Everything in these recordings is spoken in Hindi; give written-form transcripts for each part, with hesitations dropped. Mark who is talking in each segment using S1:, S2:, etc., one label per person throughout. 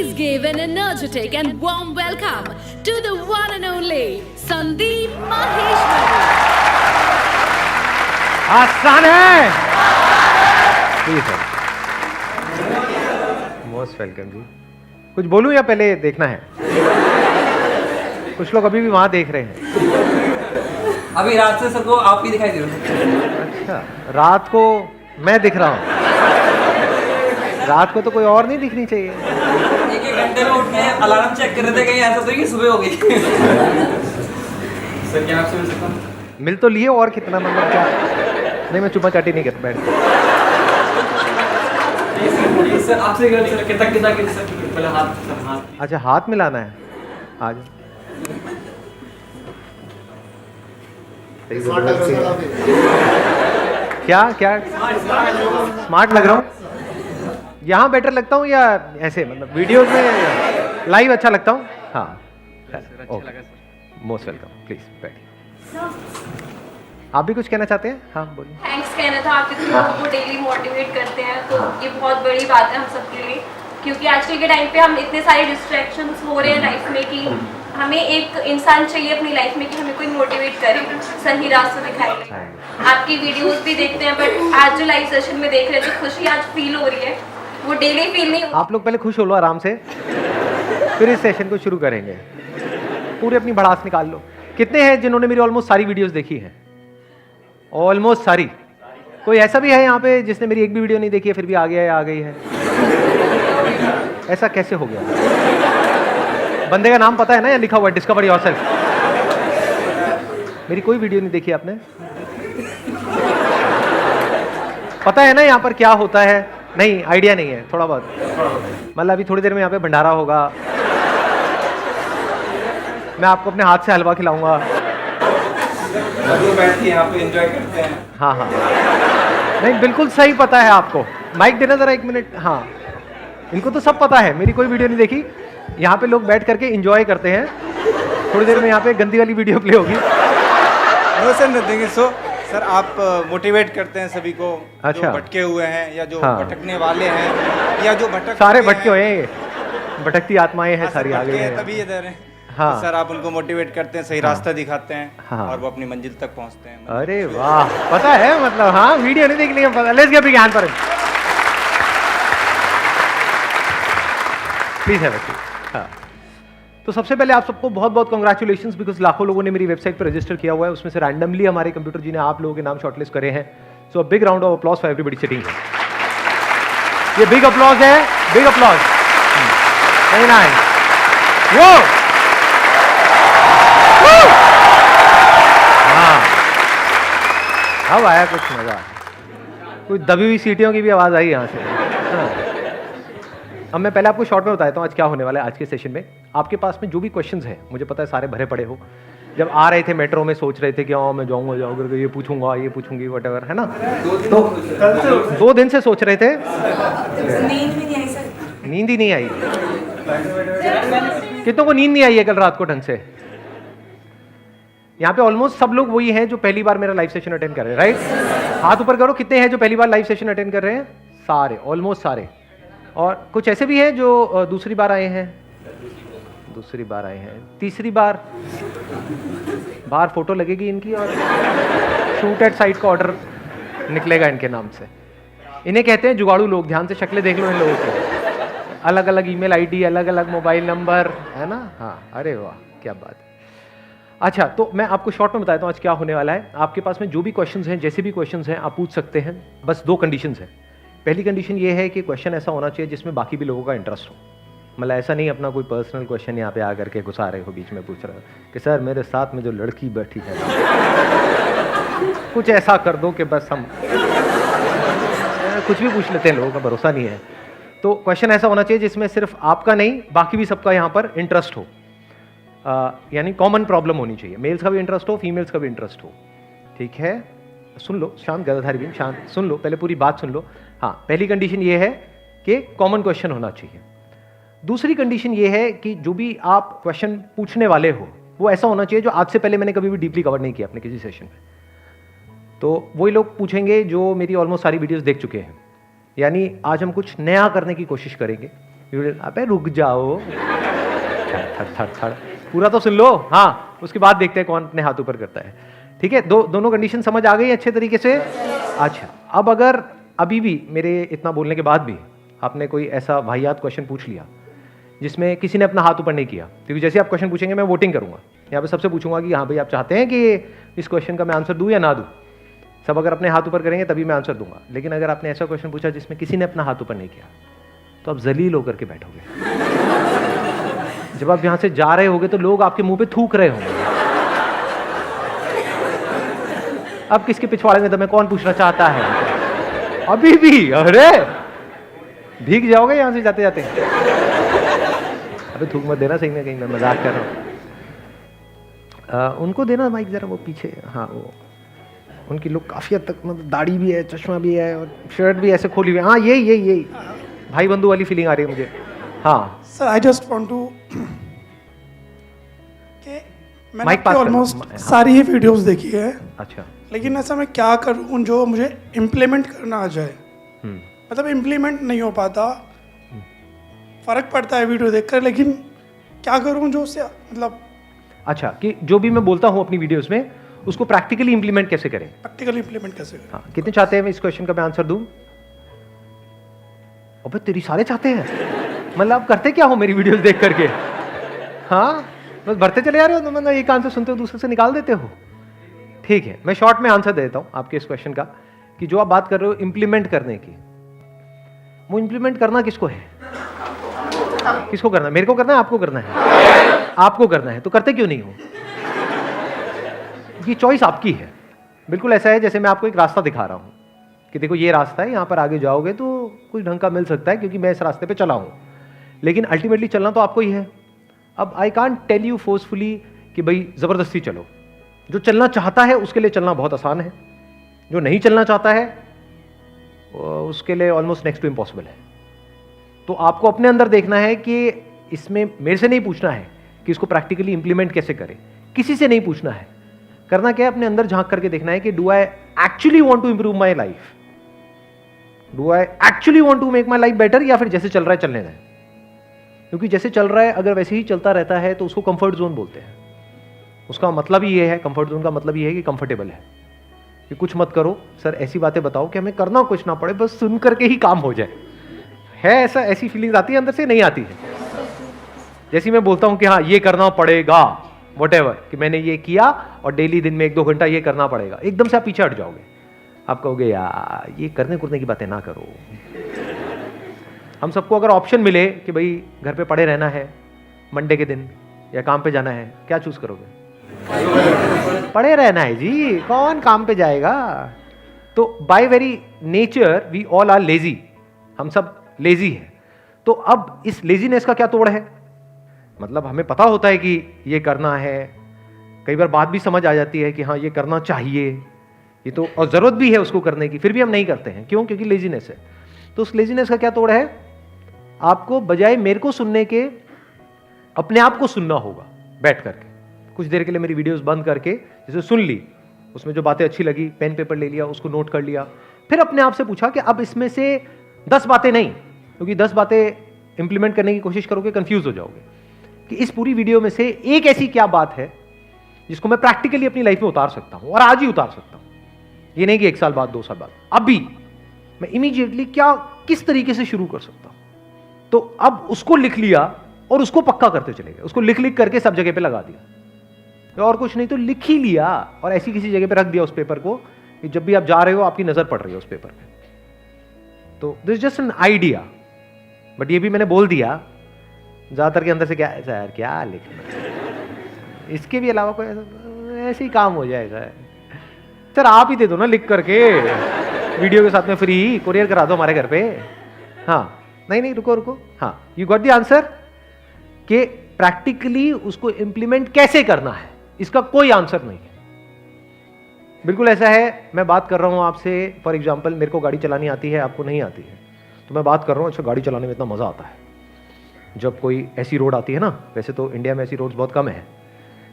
S1: Please give an energetic and warm welcome to the one and only Sandeep Maheshwari.
S2: आसान है। प्लीज मोस्ट वेलकम जी। कुछ बोलूं या पहले देखना है? कुछ लोग अभी भी वहां देख रहे हैं।
S3: अभी रात से सबको आप ही दिखाई दे रहे हो।
S2: अच्छा, रात को मैं दिख रहा हूँ। रात को तो कोई और नहीं दिखनी चाहिए।
S3: एक घंटे में उठ के अलार्म चेक कर रहे थे, कहीं ऐसा तो कि सुबह हो गई। सर क्या आपसे मिल सकता हूं?
S2: मिल तो लिए, और कितना मतलब क्या? नहीं, मैं चुपा चाटी नहीं करता, बैठ।
S3: सर आपसे कितना पहले हाथ।
S2: अच्छा, हाथ मिलाना है आज। क्या क्या स्मार्ट लग रहा हूँ? यहाँ बेटर लगता हूँ या ऐसे, मतलब वीडियोस में लाइव अच्छा लगता हूँ? हाँ, मोस्ट वेलकम। प्लीज बैठिए। आप भी कुछ कहना चाहते हैं? हाँ बोलिए।
S4: थैंक्स कहना था, आप इतने लोगों को डेली मोटिवेट करते हैं, तो ये बहुत बड़ी बात है हम सबके लिए, क्योंकि आजकल के टाइम पे हम इतने सारे डिस्ट्रैक्शंस हो रहे हैं लाइफ में कि हमें एक इंसान चाहिए अपनी लाइफ में कि हमें कोई मोटिवेट करे, सही रास्ता दिखाए। आपकी वीडियोस भी देखते हैं, बट आज जो लाइव सेशन में देख रहे हैं जो खुशी आज फील हो रही है वो डेली फील नहीं।
S2: आप लोग पहले खुश हो लो आराम से, फिर इस सेशन को शुरू करेंगे। पूरे अपनी भड़ास निकाल लो। कितने हैं जिन्होंने मेरी ऑलमोस्ट सारी वीडियोस देखी हैं? ऑलमोस्ट सारी। कोई ऐसा भी है यहाँ पे जिसने मेरी एक भी वीडियो नहीं देखी है फिर भी आ गया है, आ गई है? ऐसा कैसे हो गया? बंदे का नाम पता है ना, या लिखा हुआ है डिस्कवर योरसेल्फ? मेरी कोई वीडियो नहीं देखी आपने? पता है ना यहाँ पर क्या होता है? नहीं, आइडिया नहीं है थोड़ा बहुत? मतलब अभी थोड़ी देर में यहाँ पे भंडारा होगा, मैं आपको अपने हाथ से हलवा खिलाऊंगा।
S3: बैठ के यहाँ पे एंजॉय करते हैं।
S2: हाँ हाँ, नहीं बिल्कुल सही पता है आपको। माइक देना जरा, एक मिनट। हाँ, इनको तो सब पता है, मेरी कोई वीडियो नहीं देखी। यहाँ पे लोग बैठ करके एंजॉय करते हैं। थोड़ी देर में यहाँ पे गंदी वाली वीडियो प्ले होगी।
S5: No sir, nothing is so. Sir आप मोटिवेट करते हैं सभी को,
S2: अच्छा,
S5: जो भटके हुए हैं या जो
S2: हाँ,
S5: भटकने वाले हैं या जो भटक
S2: सारे भटके हुए हैं, भटकती आत्माएं हैं सारी आ गई हैं
S5: तभी इधर हैं।
S2: हाँ,
S5: तो सर आप उनको मोटिवेट करते हैं, सही रास्ता दिखाते हैं,
S2: हाँ,
S5: और वो अपनी मंजिल तक पहुंचते हैं।
S2: अरे वाह, पता है मतलब। हाँ, वीडियो नहीं देख लिया, पता। Let's give big hand for him. Please have a seat. हाँ, तो सबसे पहले आप सबको बहुत बहुत कांग्रेचुलेशंस, बिकॉज लाखों लोगों ने मेरी वेबसाइट पर रजिस्टर किया हुआ है, उसमें से रैंडमली हमारे कंप्यूटर जी ने आप लोगों के नाम शॉर्टलिस्ट करे हैं। So big round of applause for everybody sitting here. ये बिग अपलॉज है, बिग अपलॉज। Very nice. वो हाँ, अब आया कुछ मजा। कुछ दबी हुई सीटियों की भी आवाज आई यहाँ से। हाँ। अब मैं पहले आपको शॉर्ट में बताता हूँ आज क्या होने वाला है। आज के सेशन में आपके पास में जो भी क्वेश्चंस हैं, मुझे पता है सारे भरे पड़े हो। जब आ रहे थे मेट्रो में सोच रहे थे कि मैं जाऊँगा ये पूछूंगा, ये पूछूंगी, वटेवर, है ना? तो 2 दिन से सोच रहे थे।
S4: नींद भी नहीं आई सर।
S2: नींद ही नहीं आई? कितनों को नींद नहीं आई है कल रात को ढंग से? यहाँ पे ऑलमोस्ट सब लोग वही हैं जो पहली बार मेरा लाइव सेशन अटेंड कर रहे हैं, राइट? हाथ ऊपर करो, कितने हैं जो पहली बार लाइव सेशन अटेंड कर रहे हैं? सारे, ऑलमोस्ट सारे। और कुछ ऐसे भी हैं जो दूसरी बार आए हैं, दूसरी बार आए हैं, तीसरी बार। बाहर फोटो लगेगी इनकी और शूट एट साइट का ऑर्डर निकलेगा इनके नाम से। इन्हें कहते हैं जुगाड़ू लोग। ध्यान से शक्लें देख लो इन लोगों की, अलग अलग ईमेल आईडी, अलग अलग मोबाइल नंबर, है ना? हाँ, अरे वाह, क्या बात है। अच्छा, तो मैं आपको शॉर्ट में बताता हूँ आज क्या होने वाला है। आपके पास में जो भी क्वेश्चंस हैं, जैसे भी क्वेश्चंस हैं, आप पूछ सकते हैं। बस 2 कंडीशंस हैं। पहली कंडीशन ये है कि क्वेश्चन ऐसा होना चाहिए जिसमें बाकी भी लोगों का इंटरेस्ट हो। मतलब ऐसा नहीं अपना कोई पर्सनल क्वेश्चन यहाँ पे आकर के घुसा रहे हो, बीच में पूछ रहे हो कि सर मेरे साथ में जो लड़की बैठी है कुछ ऐसा कर दो कि बस हम कुछ भी पूछ लेते हैं, लोगों का भरोसा नहीं है। तो क्वेश्चन ऐसा होना चाहिए जिसमें सिर्फ आपका नहीं बाकी भी सबका यहाँ पर इंटरेस्ट हो। यानी कॉमन प्रॉब्लम होनी चाहिए। मेल्स का भी इंटरेस्ट हो, फीमेल्स का भी इंटरेस्ट हो। ठीक है, सुन लो, शांत गदाधारी भी शांत सुन लो, पहले पूरी बात सुन लो। हाँ, पहली कंडीशन ये है कि कॉमन क्वेश्चन होना चाहिए। दूसरी कंडीशन ये है कि जो भी आप क्वेश्चन पूछने वाले हो वो ऐसा होना चाहिए जो आज से पहले मैंने कभी भी डीपली कवर नहीं किया अपने किसी सेशन में। तो वही लोग पूछेंगे जो मेरी ऑलमोस्ट सारी वीडियोस देख चुके हैं। यानी आज हम कुछ नया करने की कोशिश करेंगे। अबे रुक जाओ, थड़ थड़ थड़, पूरा तो सुन लो। हाँ, उसके बाद देखते हैं कौन अपने हाथ ऊपर करता है। ठीक है, दोनों कंडीशन समझ आ गई अच्छे तरीके से। अच्छा, अब अगर अभी भी मेरे इतना बोलने के बाद भी आपने कोई ऐसा वाहियात क्वेश्चन पूछ लिया जिसमें किसी ने अपना हाथ ऊपर नहीं किया, क्योंकि जैसे आप क्वेश्चन पूछेंगे मैं वोटिंग करूंगा, यहाँ पे सबसे पूछूंगा कि हाँ भाई आप चाहते हैं कि इस क्वेश्चन का मैं आंसर दूं या ना दूं। सब अगर अपने हाथ ऊपर करेंगे तभी मैं आंसर दूंगा। लेकिन अगर आपने ऐसा क्वेश्चन पूछा जिसमें किसी ने अपना हाथ ऊपर नहीं किया, तो आप जलील होकर के बैठोगे। जब आप यहाँ से जा रहे होगे तो लोग आपके मुंह पे थूक रहे होंगे, अब किसके पिछवाड़े में तुम्हें कौन पूछना चाहता है। अभी भी अरे भीग जाओगे यहाँ से जाते जाते। अबे थूक मत देना, सही में कहीं मैं मजाक कर रहा हूँ। उनको देना माइक जरा, वो पीछे। हाँ, वो उनकी लुक काफी हद तक, मतलब दाढ़ी भी है, चश्मा भी है और शर्ट भी ऐसे खोली हुई है। हाँ, यही भाई बंधु वाली फीलिंग आ रही है मुझे। हाँ
S6: sir, I just want to कि मैंने
S2: माइक पास कर।
S6: ऑलमोस्ट सारी ही वीडियोस देखी है,
S2: अच्छा,
S6: लेकिन ऐसा मैं क्या करूं जो मुझे इम्प्लीमेंट करना आ जाए। मतलब इम्प्लीमेंट नहीं हो पाता, फर्क पड़ता है वीडियो देखकर, लेकिन क्या करूं जो उससे मतलब।
S2: अच्छा, कि जो भी मैं बोलता हूँ अपनी वीडियोस में उसको प्रैक्टिकली इंप्लीमेंट कैसे करें।
S6: प्रैक्टिकली इम्प्लीमेंट कैसे करें।
S2: हाँ, कितने चाहते हैं मैं इस क्वेश्चन का मैं आंसर दूं? अबे तेरी सारे चाहते हैं, मतलब आप करते क्या हो मेरी वीडियोस देख करके? हाँ, बस भरते चले जा रहे हो, तो मतलब एक आंसर सुनते हो दूसरे से निकाल देते हो। ठीक है, मैं शॉर्ट में आंसर दे देता हूं आपके इस क्वेश्चन का, कि जो आप बात कर रहे हो इंप्लीमेंट करने की, वो इंप्लीमेंट करना किसको है? किसको करना है? मेरे को करना है, आपको करना है? आपको करना है, तो करते क्यों नहीं हो? ये चॉइस आपकी है। बिल्कुल ऐसा है जैसे मैं आपको एक रास्ता दिखा रहा हूं कि देखो ये रास्ता है, यहां पर आगे जाओगे तो कुछ ढंग का मिल सकता है क्योंकि मैं इस रास्ते पे चला हूं, लेकिन अल्टीमेटली चलना तो आपको ही है। अब I can't tell you forcefully कि भाई जबरदस्ती चलो। जो चलना चाहता है उसके लिए चलना बहुत आसान है, जो नहीं चलना चाहता है उसके लिए ऑलमोस्ट नेक्स्ट टू इम्पॉसिबल है। तो आपको अपने अंदर देखना है कि इसमें मेरे से नहीं पूछना है कि इसको प्रैक्टिकली इंप्लीमेंट कैसे करें, किसी से नहीं पूछना है। करना क्या है, अपने अंदर झांक करके देखना है कि do I actually want to improve my life, do I actually want to make my life better, या फिर जैसे चल रहा है चलने दें। क्योंकि जैसे चल रहा है अगर वैसे ही चलता रहता है तो उसको कंफर्ट जोन बोलते हैं। उसका मतलब ही ये है, कंफर्ट जोन का मतलब ये है कि कंफर्टेबल है, कि कुछ मत करो सर, ऐसी बातें बताओ कि हमें करना कुछ ना पड़े, बस सुन करके ही काम हो जाए। है ऐसा, ऐसी फीलिंग आती है अंदर से? नहीं आती है? जैसे मैं बोलता हूं कि हाँ ये करना पड़ेगा, व्हाटएवर, कि मैंने ये किया और डेली दिन में 1-2 घंटा ये करना पड़ेगा, एकदम से आप पीछे हट जाओगे। आप कहोगे यार ये करने कुरने की बातें ना करो। हम सबको अगर ऑप्शन मिले कि भाई घर पे पड़े रहना है मंडे के दिन या काम पे जाना है, क्या चूज करोगे? पड़े रहना है जी, कौन काम पे जाएगा? तो by very nature we all are lazy, हम सब लेजी हैं। तो अब इस लेजीनेस का क्या तोड़ है? मतलब हमें पता होता है कि ये करना है, कई बार बात भी समझ आ जाती है कि हाँ ये करना चाहिए, ये तो, और जरूरत भी है उसको करने की, फिर भी हम नहीं करते हैं। क्यों? क्योंकि लेजीनेस है। तो उस लेजीनेस का क्या तोड़ है? आपको बजाय मेरे को सुनने के अपने आप को सुनना होगा बैठ करके। कुछ देर के लिए मेरी वीडियोस बंद करके जैसे सुन ली, उसमें जो बातें अच्छी लगी पेन पेपर ले लिया, उसको नोट कर लिया, फिर अपने आप से पूछा कि अब इसमें से 10 बातें नहीं, क्योंकि 10 बातें इंप्लीमेंट करने की कोशिश करोगे कंफ्यूज हो जाओगे, कि इस पूरी वीडियो में से एक ऐसी क्या बात है जिसको मैं प्रैक्टिकली अपनी लाइफ में उतार सकता हूं और आज ही उतार सकता हूं। ये नहीं कि 1 साल बाद 2 साल बाद, अभी मैं इमीडिएटली क्या किस तरीके से शुरू कर सकता हूं। तो अब उसको लिख लिया और उसको पक्का करते चले गए, उसको लिख लिख करके सब जगह पे लगा दिया, और कुछ नहीं तो लिख ही लिया और ऐसी किसी जगह पे रख दिया उस पेपर को कि जब भी आप जा रहे हो आपकी नजर पड़ रही है उस पेपर पे। तो this is just an idea, but ये भी मैंने बोल दिया ज्यादातर के अंदर से क्या ऐसा यार क्या लिखना, इसके भी अलावा कोई ऐसे ही काम हो जाएगा। सर आप ही दे दो ना लिख करके, वीडियो के साथ में फ्री कुरियर करा दो हमारे घर पे। हाँ नहीं रुको, हाँ यू गॉट द आंसर, कि प्रैक्टिकली उसको इंप्लीमेंट कैसे करना है इसका कोई आंसर नहीं है। बिल्कुल ऐसा है, मैं बात कर रहा हूं आपसे, फॉर एग्जांपल मेरे को गाड़ी चलानी आती है, आपको नहीं आती है, तो मैं बात कर रहा हूं अच्छा गाड़ी चलाने में इतना मजा आता है जब कोई ऐसी रोड आती है ना, वैसे तो इंडिया में ऐसी रोड्स बहुत कम है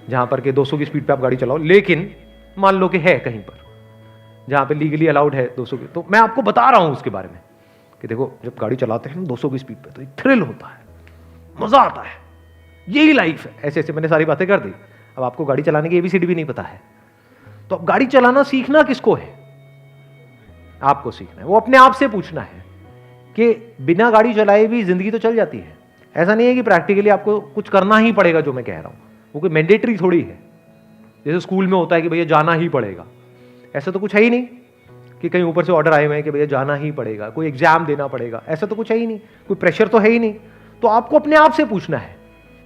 S2: जहां पर कि 200 की स्पीड पे आप गाड़ी चलाओ, लेकिन मान लो कि है कहीं पर जहां पे लीगली अलाउड है 200 की, तो मैं आपको बता रहा हूं उसके बारे में कि देखो जब गाड़ी चलाते हैं 200 की स्पीड पे तो एक थ्रिल होता है, मजा आता है, यही लाइफ है। ऐसे ऐसे मैंने सारी बातें कर दी। अब आपको गाड़ी चलाने की ABCD भी नहीं पता है, तो अब गाड़ी चलाना सीखना किसको है? आपको सीखना है। वो अपने आप से पूछना है कि बिना गाड़ी चलाए भी जिंदगी तो चल जाती है। ऐसा नहीं है कि प्रैक्टिकली आपको कुछ करना ही पड़ेगा जो मैं कह रहा हूं, वो कोई मैंडेटरी थोड़ी है जैसे स्कूल में होता है कि भैया जाना ही पड़ेगा। ऐसा तो कुछ है ही नहीं कि कहीं ऊपर से ऑर्डर आए हुए हैं कि भैया जाना ही पड़ेगा, कोई एग्जाम देना पड़ेगा, ऐसा तो कुछ है ही नहीं, कोई प्रेशर तो है ही नहीं। तो आपको अपने आप से पूछना है।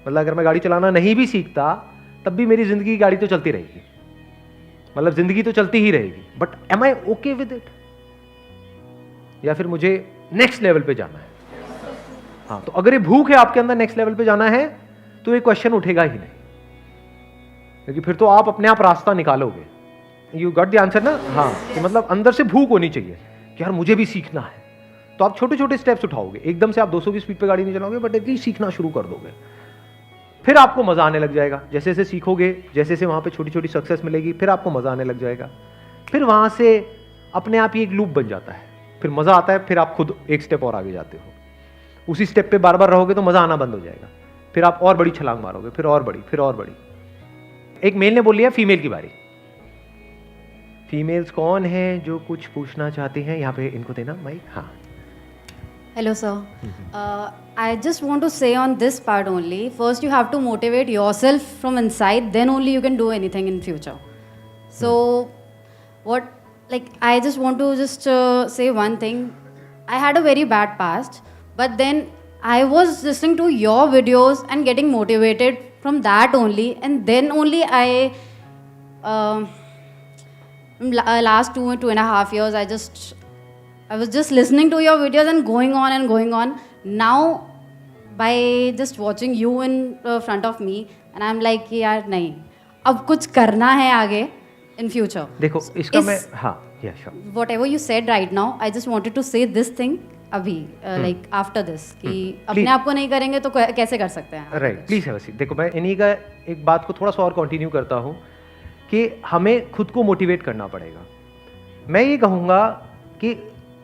S2: मतलब अगर मैं गाड़ी चलाना नहीं भी सीखता तब भी मेरी जिंदगी की गाड़ी तो चलती रहेगी, मतलब जिंदगी तो चलती ही रहेगी, but am I okay with it? या फिर मुझे नेक्स्ट लेवल पे जाना है? हाँ, तो अगर ये भूख है आपके अंदर नेक्स्ट लेवल पे जाना है तो ये क्वेश्चन उठेगा ही नहीं, क्योंकि फिर तो आप अपने आप रास्ता निकालोगे। यू गॉट द आंसर ना? हाँ, कि मतलब अंदर से भूख होनी चाहिए कि यार मुझे भी सीखना है। तो आप छोटे छोटे स्टेप्स उठाओगे, एकदम से आप 200 की स्पीड पे गाड़ी नहीं चलाओगे, बट एटलीस्ट सीखना शुरू कर दोगे, फिर आपको मजा आने लग जाएगा। जैसे जैसे सीखोगे, जैसे जैसे वहां पे छोटी छोटी सक्सेस मिलेगी, फिर आपको मजा आने लग जाएगा। फिर वहां से अपने आप ही एक लूप बन जाता है, फिर मजा आता है, फिर आप खुद एक स्टेप और आगे जाते हो। उसी स्टेप पे बार बार रहोगे तो मजा आना बंद हो जाएगा, फिर आप और बड़ी छलांग मारोगे, फिर और बड़ी, फिर और बड़ी। एक मेल ने बोल लिया, फीमेल की बारी। फीमेल्स कौन है जो कुछ पूछना चाहती हैं? यहाँ पे इनको देना माइक। हाँ,
S7: Hello, sir. I just want to say on this part only. First, you have to motivate yourself from inside. Then only you can do anything in future. So, I just want to say one thing. I had a very bad past, but then I was listening to your videos and getting motivated from that only. And then only last 2.5 years, I was just listening to your videos and going on and going on. Now, by just watching you in front of me, and I'm like, यार नहीं, अब कुछ करना है आगे in future.
S2: देखो इसका मैं, हाँ, yeah, sure.
S7: Whatever you said right now, I just wanted to say this thing अभी, like after this, कि अपने आप को नहीं करेंगे तो कैसे कर सकते हैं?
S2: Right, please have a seat. देखो मैं इन्हीं का एक बात को थोड़ा सा और कंटिन्यू करता हूँ कि हमें खुद को मोटिवेट करना पड़ेगा। मैं ये कहूँगा कि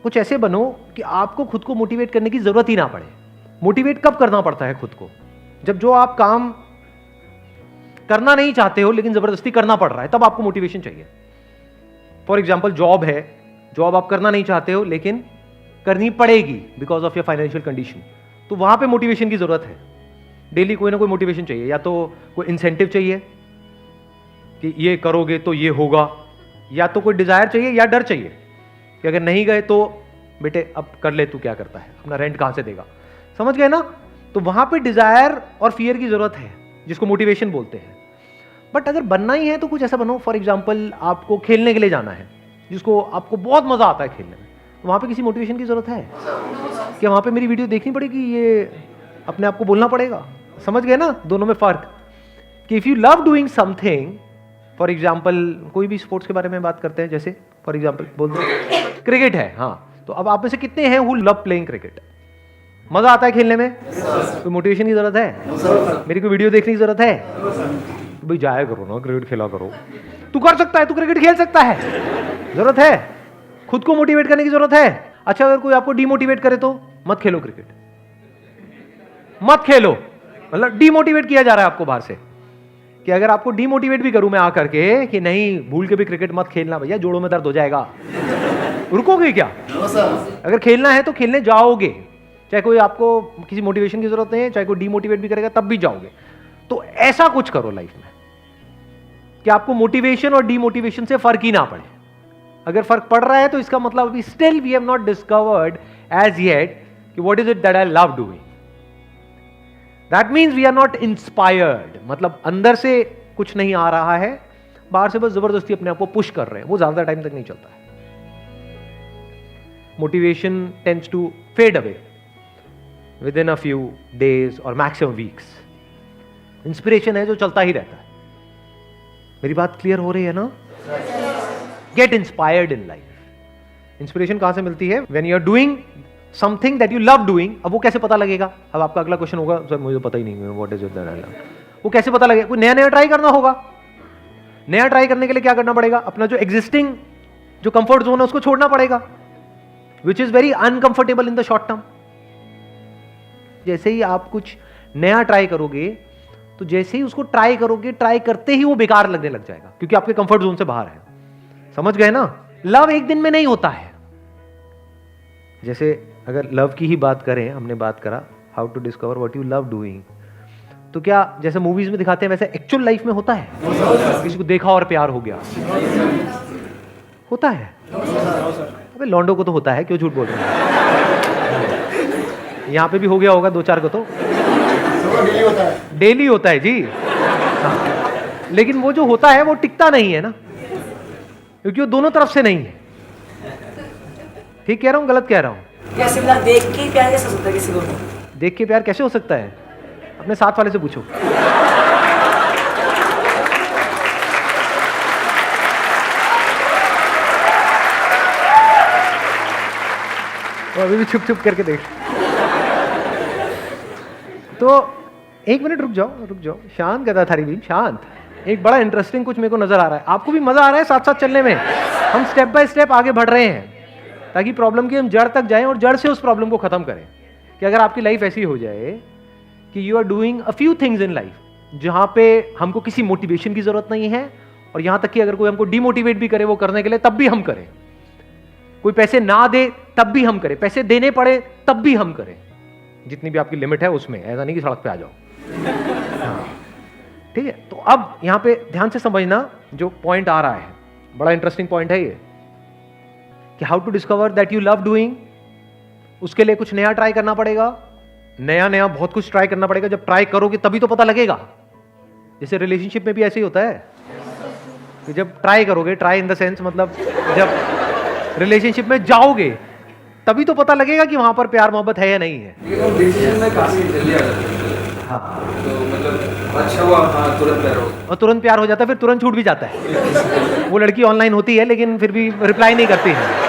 S2: कुछ ऐसे बनो कि आपको खुद को मोटिवेट करने की जरूरत ही ना पड़े। मोटिवेट कब करना पड़ता है खुद को? जब जो आप काम करना नहीं चाहते हो लेकिन जबरदस्ती करना पड़ रहा है, तब आपको मोटिवेशन चाहिए। फॉर एग्जाम्पल जॉब है, जॉब आप करना नहीं चाहते हो लेकिन करनी पड़ेगी because of your financial condition, तो वहां पे मोटिवेशन की जरूरत है। डेली कोई ना कोई मोटिवेशन चाहिए, या तो कोई इंसेंटिव चाहिए कि ये करोगे तो ये होगा, या तो कोई डिजायर चाहिए या डर चाहिए कि अगर नहीं गए तो बेटे अब कर ले, तू क्या करता है, अपना रेंट कहां से देगा। समझ गए ना? तो वहां पे डिजायर और फियर की जरूरत है, जिसको मोटिवेशन बोलते हैं। बट अगर बनना ही है तो कुछ ऐसा बनो, फॉर एग्जाम्पल आपको खेलने के लिए जाना है, जिसको आपको बहुत मजा आता है खेलने में, तो वहां पे किसी मोटिवेशन की जरूरत है क्या? वहां पे मेरी वीडियो देखनी पड़ेगी, ये अपने आप को बोलना पड़ेगा? समझ गए ना दोनों में फर्क? कि if you love doing something, for example कोई भी स्पोर्ट्स के बारे में बात करते हैं, जैसे फॉर एग्जाम्पल बोल दो क्रिकेट है, हाँ, तो अब आप में से कितने हैं हु लव प्लेइंग क्रिकेट? मजा आता है खेलने में? कोई मोटिवेशन की जरूरत है? मेरी कोई वीडियो देखने की जरूरत है? तो भाई जाया करो ना, क्रिकेट खेला करो, तू कर सकता है, तू क्रिकेट खेल सकता है। जरूरत है खुद को मोटिवेट करने की, जरूरत है। अच्छा, अगर कोई आपको डीमोटिवेट करे तो मत खेलो क्रिकेट, मत खेलो। मतलब डीमोटिवेट किया जा रहा है आपको बाहर से, कि अगर आपको डीमोटिवेट भी करूं मैं आकर के कि नहीं भूल के भी क्रिकेट मत खेलना भैया, जोड़ों में दर्द हो जाएगा, रुकोगे क्या? अगर खेलना है तो खेलने जाओगे, चाहे कोई आपको किसी मोटिवेशन की जरूरत नहीं है, चाहे कोई डीमोटिवेट भी करेगा तब भी जाओगे। तो ऐसा कुछ करो लाइफ में कि आपको मोटिवेशन और डीमोटिवेशन से फर्क ही ना पड़े। अगर फर्क पड़ रहा है तो इसका मतलब अभी still we have not discovered as yet कि what is it that I love doing. That means we are not inspired, मतलब अंदर से कुछ नहीं आ रहा है, बाहर से बस जबरदस्ती अपने आप को पुश कर रहे हैं, वो ज्यादा टाइम तक नहीं चलता है। Motivation tends to fade away within a few days और मैक्सिमम वीक्स। इंस्पिरेशन है जो चलता ही रहता है। मेरी बात क्लियर हो रही है ना? Get inspired in life. Inspiration कहां से मिलती है? When you are doing something that you love doing. अब वो कैसे पता लगेगा? अब आपका अगला क्वेश्चन होगा, सर मुझे पता ही नहीं what is it that I love. वो कैसे पता लगेगा? कोई नया नया ट्राई करना होगा। नया ट्राई करने के लिए क्या करना पड़ेगा? अपना जो एग्जिस्टिंग जो कंफर्ट जोन है उसको छोड़ना पड़ेगा। Which is very uncomfortable in the short term. जैसे ही आप कुछ नया ट्राई करोगे, तो जैसे ही उसको ट्राई करोगे, ट्राई करते ही वो बेकार लगने लग जाएगा, क्योंकि आपके कंफर्ट जोन से बाहर है। समझ गए ना? लव एक दिन में नहीं होता है। जैसे अगर लव की ही बात करें, हमने बात करा how to discover what you love doing, तो क्या जैसे मूवीज में दिखाते हैं वैसे एक्चुअल लाइफ में होता है? किसी को देखा और प्यार हो गया, होता है? अबे लॉन्डो को तो होता है, क्यों झूठ बोल रहे हैं? यहाँ पे भी हो गया होगा 2-4 को, तो डेली होता है जी। हाँ। लेकिन वो जो होता है वो टिकता नहीं है ना, क्योंकि वो दोनों तरफ से नहीं है। ठीक कह रहा हूँ, गलत कह रहा हूँ?
S8: देख के प्यार कैसे हो सकता है किसी को?
S2: देख के प्यार कैसे हो सकता है? अपने साथ वाले से पूछो। और अभी भी छुप छुप करके देख। तो एक मिनट रुक जाओ, शांत गदा थारी बीम, शांत। एक बड़ा इंटरेस्टिंग कुछ मेरे को नजर आ रहा है। आपको भी मजा आ रहा है साथ साथ चलने में? हम स्टेप बाय स्टेप आगे बढ़ रहे हैं ताकि प्रॉब्लम की हम जड़ तक जाएं और जड़ से उस प्रॉब्लम को खत्म करें। कि अगर आपकी लाइफ ऐसी हो जाए कि you are doing a few things in life जहां पे हमको किसी मोटिवेशन की जरूरत नहीं है, और यहां तक कि अगर कोई हमको डिमोटिवेट भी करे वो करने के लिए, तब भी हम करें। कोई पैसे ना दे तब भी हम करें, पैसे देने पड़े तब भी हम करें, जितनी भी आपकी लिमिट है उसमें। ऐसा नहीं कि सड़क पे आ जाओ। ठीक है? तो अब यहां पे ध्यान से समझना जो पॉइंट आ रहा है, बड़ा इंटरेस्टिंग पॉइंट है ये, कि how to discover that you love doing. उसके लिए कुछ नया ट्राई करना पड़ेगा, नया बहुत कुछ ट्राई करना पड़ेगा। जब ट्राई करोगे तभी तो पता लगेगा। जैसे रिलेशनशिप में भी ऐसे ही होता है कि जब ट्राई करोगे, ट्राई इन द सेंस मतलब जब रिलेशनशिप में जाओगे तभी तो पता लगेगा कि वहां पर प्यार मोहब्बत है या नहीं है। और तुरंत प्यार हो जाता है, फिर तुरंत छूट भी जाता है। वो लड़की ऑनलाइन होती है लेकिन फिर भी रिप्लाई नहीं करती है।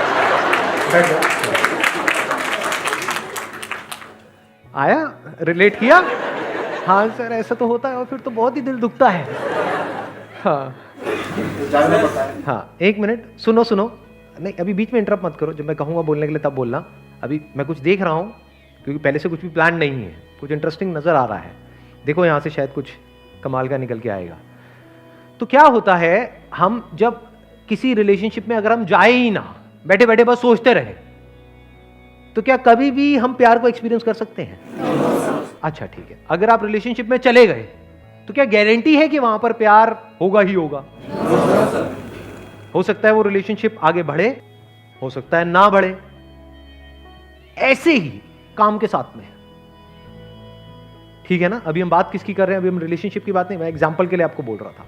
S2: आया? रिलेट किया? हाँ सर ऐसा तो होता है, और फिर तो बहुत ही दिल दुखता है। हाँ हाँ, एक मिनट सुनो। नहीं, अभी बीच में इंटरप्ट मत करो। जब मैं कहूँगा बोलने के लिए तब बोलना। अभी मैं कुछ देख रहा हूँ, क्योंकि पहले से कुछ भी प्लान नहीं है, कुछ इंटरेस्टिंग नज़र आ रहा है। देखो यहाँ से शायद कुछ कमाल का निकल के आएगा। तो क्या होता है, हम जब किसी रिलेशनशिप में अगर हम जाए ही ना, बैठे बैठे बस सोचते रहे, तो क्या कभी भी हम प्यार को एक्सपीरियंस कर सकते हैं? अच्छा ठीक है। अगर आप रिलेशनशिप में चले गए तो क्या गारंटी है कि वहां पर प्यार होगा ही होगा? हो सकता है वो रिलेशनशिप आगे बढ़े, हो सकता है ना बढ़े। ऐसे ही काम के साथ में, ठीक है ना? अभी हम बात किसकी कर रहे हैं? अभी हम रिलेशनशिप की बात नहीं, मैं एग्जांपल के लिए आपको बोल रहा था,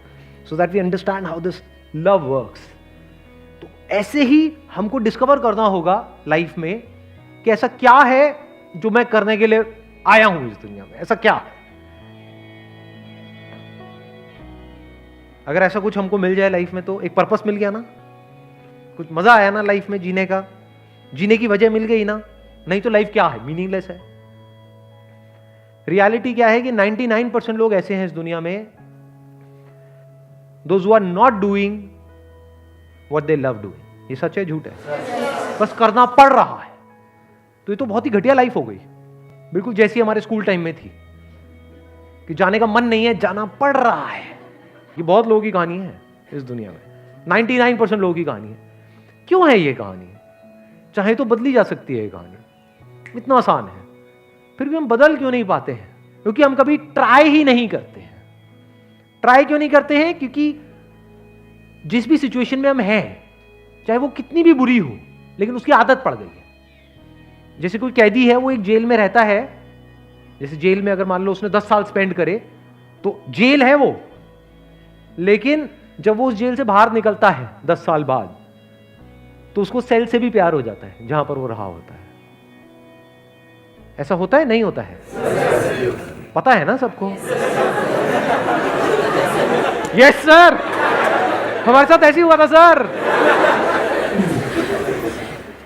S2: so that we understand how this love works. तो ऐसे ही हमको डिस्कवर करना होगा लाइफ में कि ऐसा क्या है जो मैं करने के लिए आया हूं इस दुनिया में। ऐसा क्या है? अगर ऐसा कुछ हमको मिल जाए लाइफ में तो एक पर्पस मिल गया ना, कुछ मजा आया ना लाइफ में जीने का, जीने की वजह मिल गई ना। नहीं तो लाइफ क्या है? मीनिंगलेस है। रियलिटी क्या है कि 99% लोग ऐसे हैं इस दुनिया में, those who are not doing what they love doing. ये सच है झूठ है? बस करना पड़ रहा है। तो ये तो बहुत ही घटिया लाइफ हो गई, बिल्कुल जैसी हमारे स्कूल टाइम में थी कि जाने का मन नहीं है, जाना पड़ रहा है। ये बहुत लोगों की कहानी है इस दुनिया में, 99% लोगों की कहानी है। क्यों है ये कहानी? चाहे तो बदली जा सकती है ये कहानी, इतना आसान है, फिर भी हम बदल क्यों नहीं पाते हैं? क्योंकि हम कभी ट्राई ही नहीं करते हैं। ट्राई क्यों नहीं करते हैं? क्योंकि जिस भी सिचुएशन में हम हैं, चाहे वो कितनी भी बुरी हो, लेकिन उसकी आदत पड़ गई है। जैसे कोई कैदी है, वो एक जेल में रहता है, जैसे जेल में अगर मान लो उसने 10 साल स्पेंड करे तो जेल है वो, लेकिन जब वो उस जेल से बाहर निकलता है 10 साल बाद, तो उसको सेल से भी प्यार हो जाता है जहां पर वो रहा होता है। ऐसा होता है? नहीं होता है? पता है ना सबको? यस सर, हमारे साथ ऐसे ही हुआ था सर।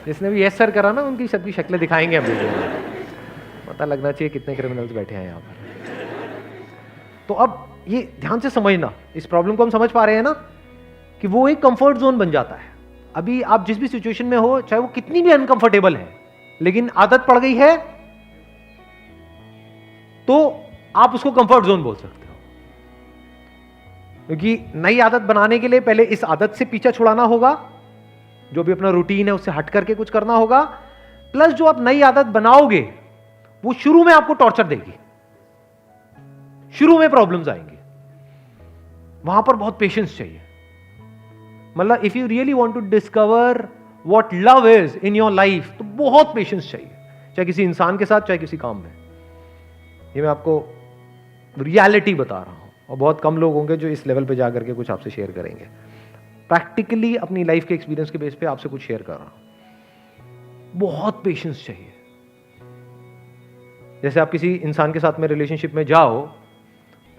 S2: जिसने भी यस सर करा ना, उनकी सबकी शक्लें दिखाएंगे हम वीडियो में, पता लगना चाहिए कितने क्रिमिनल्स बैठे हैं यहाँ पर। तो अब ये ध्यान से समझना, इस प्रॉब्लम को हम समझ पा रहे हैं ना कि वो एक कंफर्ट जोन बन जाता है। अभी आप जिस भी सिचुएशन में हो, चाहे वो कितनी भी अनकंफर्टेबल है, लेकिन आदत पड़ गई है तो आप उसको कंफर्ट जोन बोल सकते हो। क्योंकि नई आदत बनाने के लिए पहले इस आदत से पीछा छुड़ाना होगा, जो भी अपना रूटीन है उससे हट करके कुछ करना होगा, प्लस जो आप नई आदत बनाओगे वो शुरू में आपको टॉर्चर देगी, शुरू में प्रॉब्लम्स आएंगी, वहां पर बहुत पेशेंस चाहिए। मतलब if you really want to discover what love is in your life, तो बहुत पेशेंस चाहिए, चाहे किसी इंसान के साथ, चाहे किसी काम में। ये मैं आपको रियलिटी बता रहा हूं, और बहुत कम लोग होंगे जो इस लेवल पे जाकर के कुछ आपसे शेयर करेंगे। प्रैक्टिकली अपनी लाइफ के एक्सपीरियंस के बेस पे आपसे कुछ शेयर कर रहा हूं। बहुत पेशेंस चाहिए। जैसे आप किसी इंसान के साथ में रिलेशनशिप में जाओ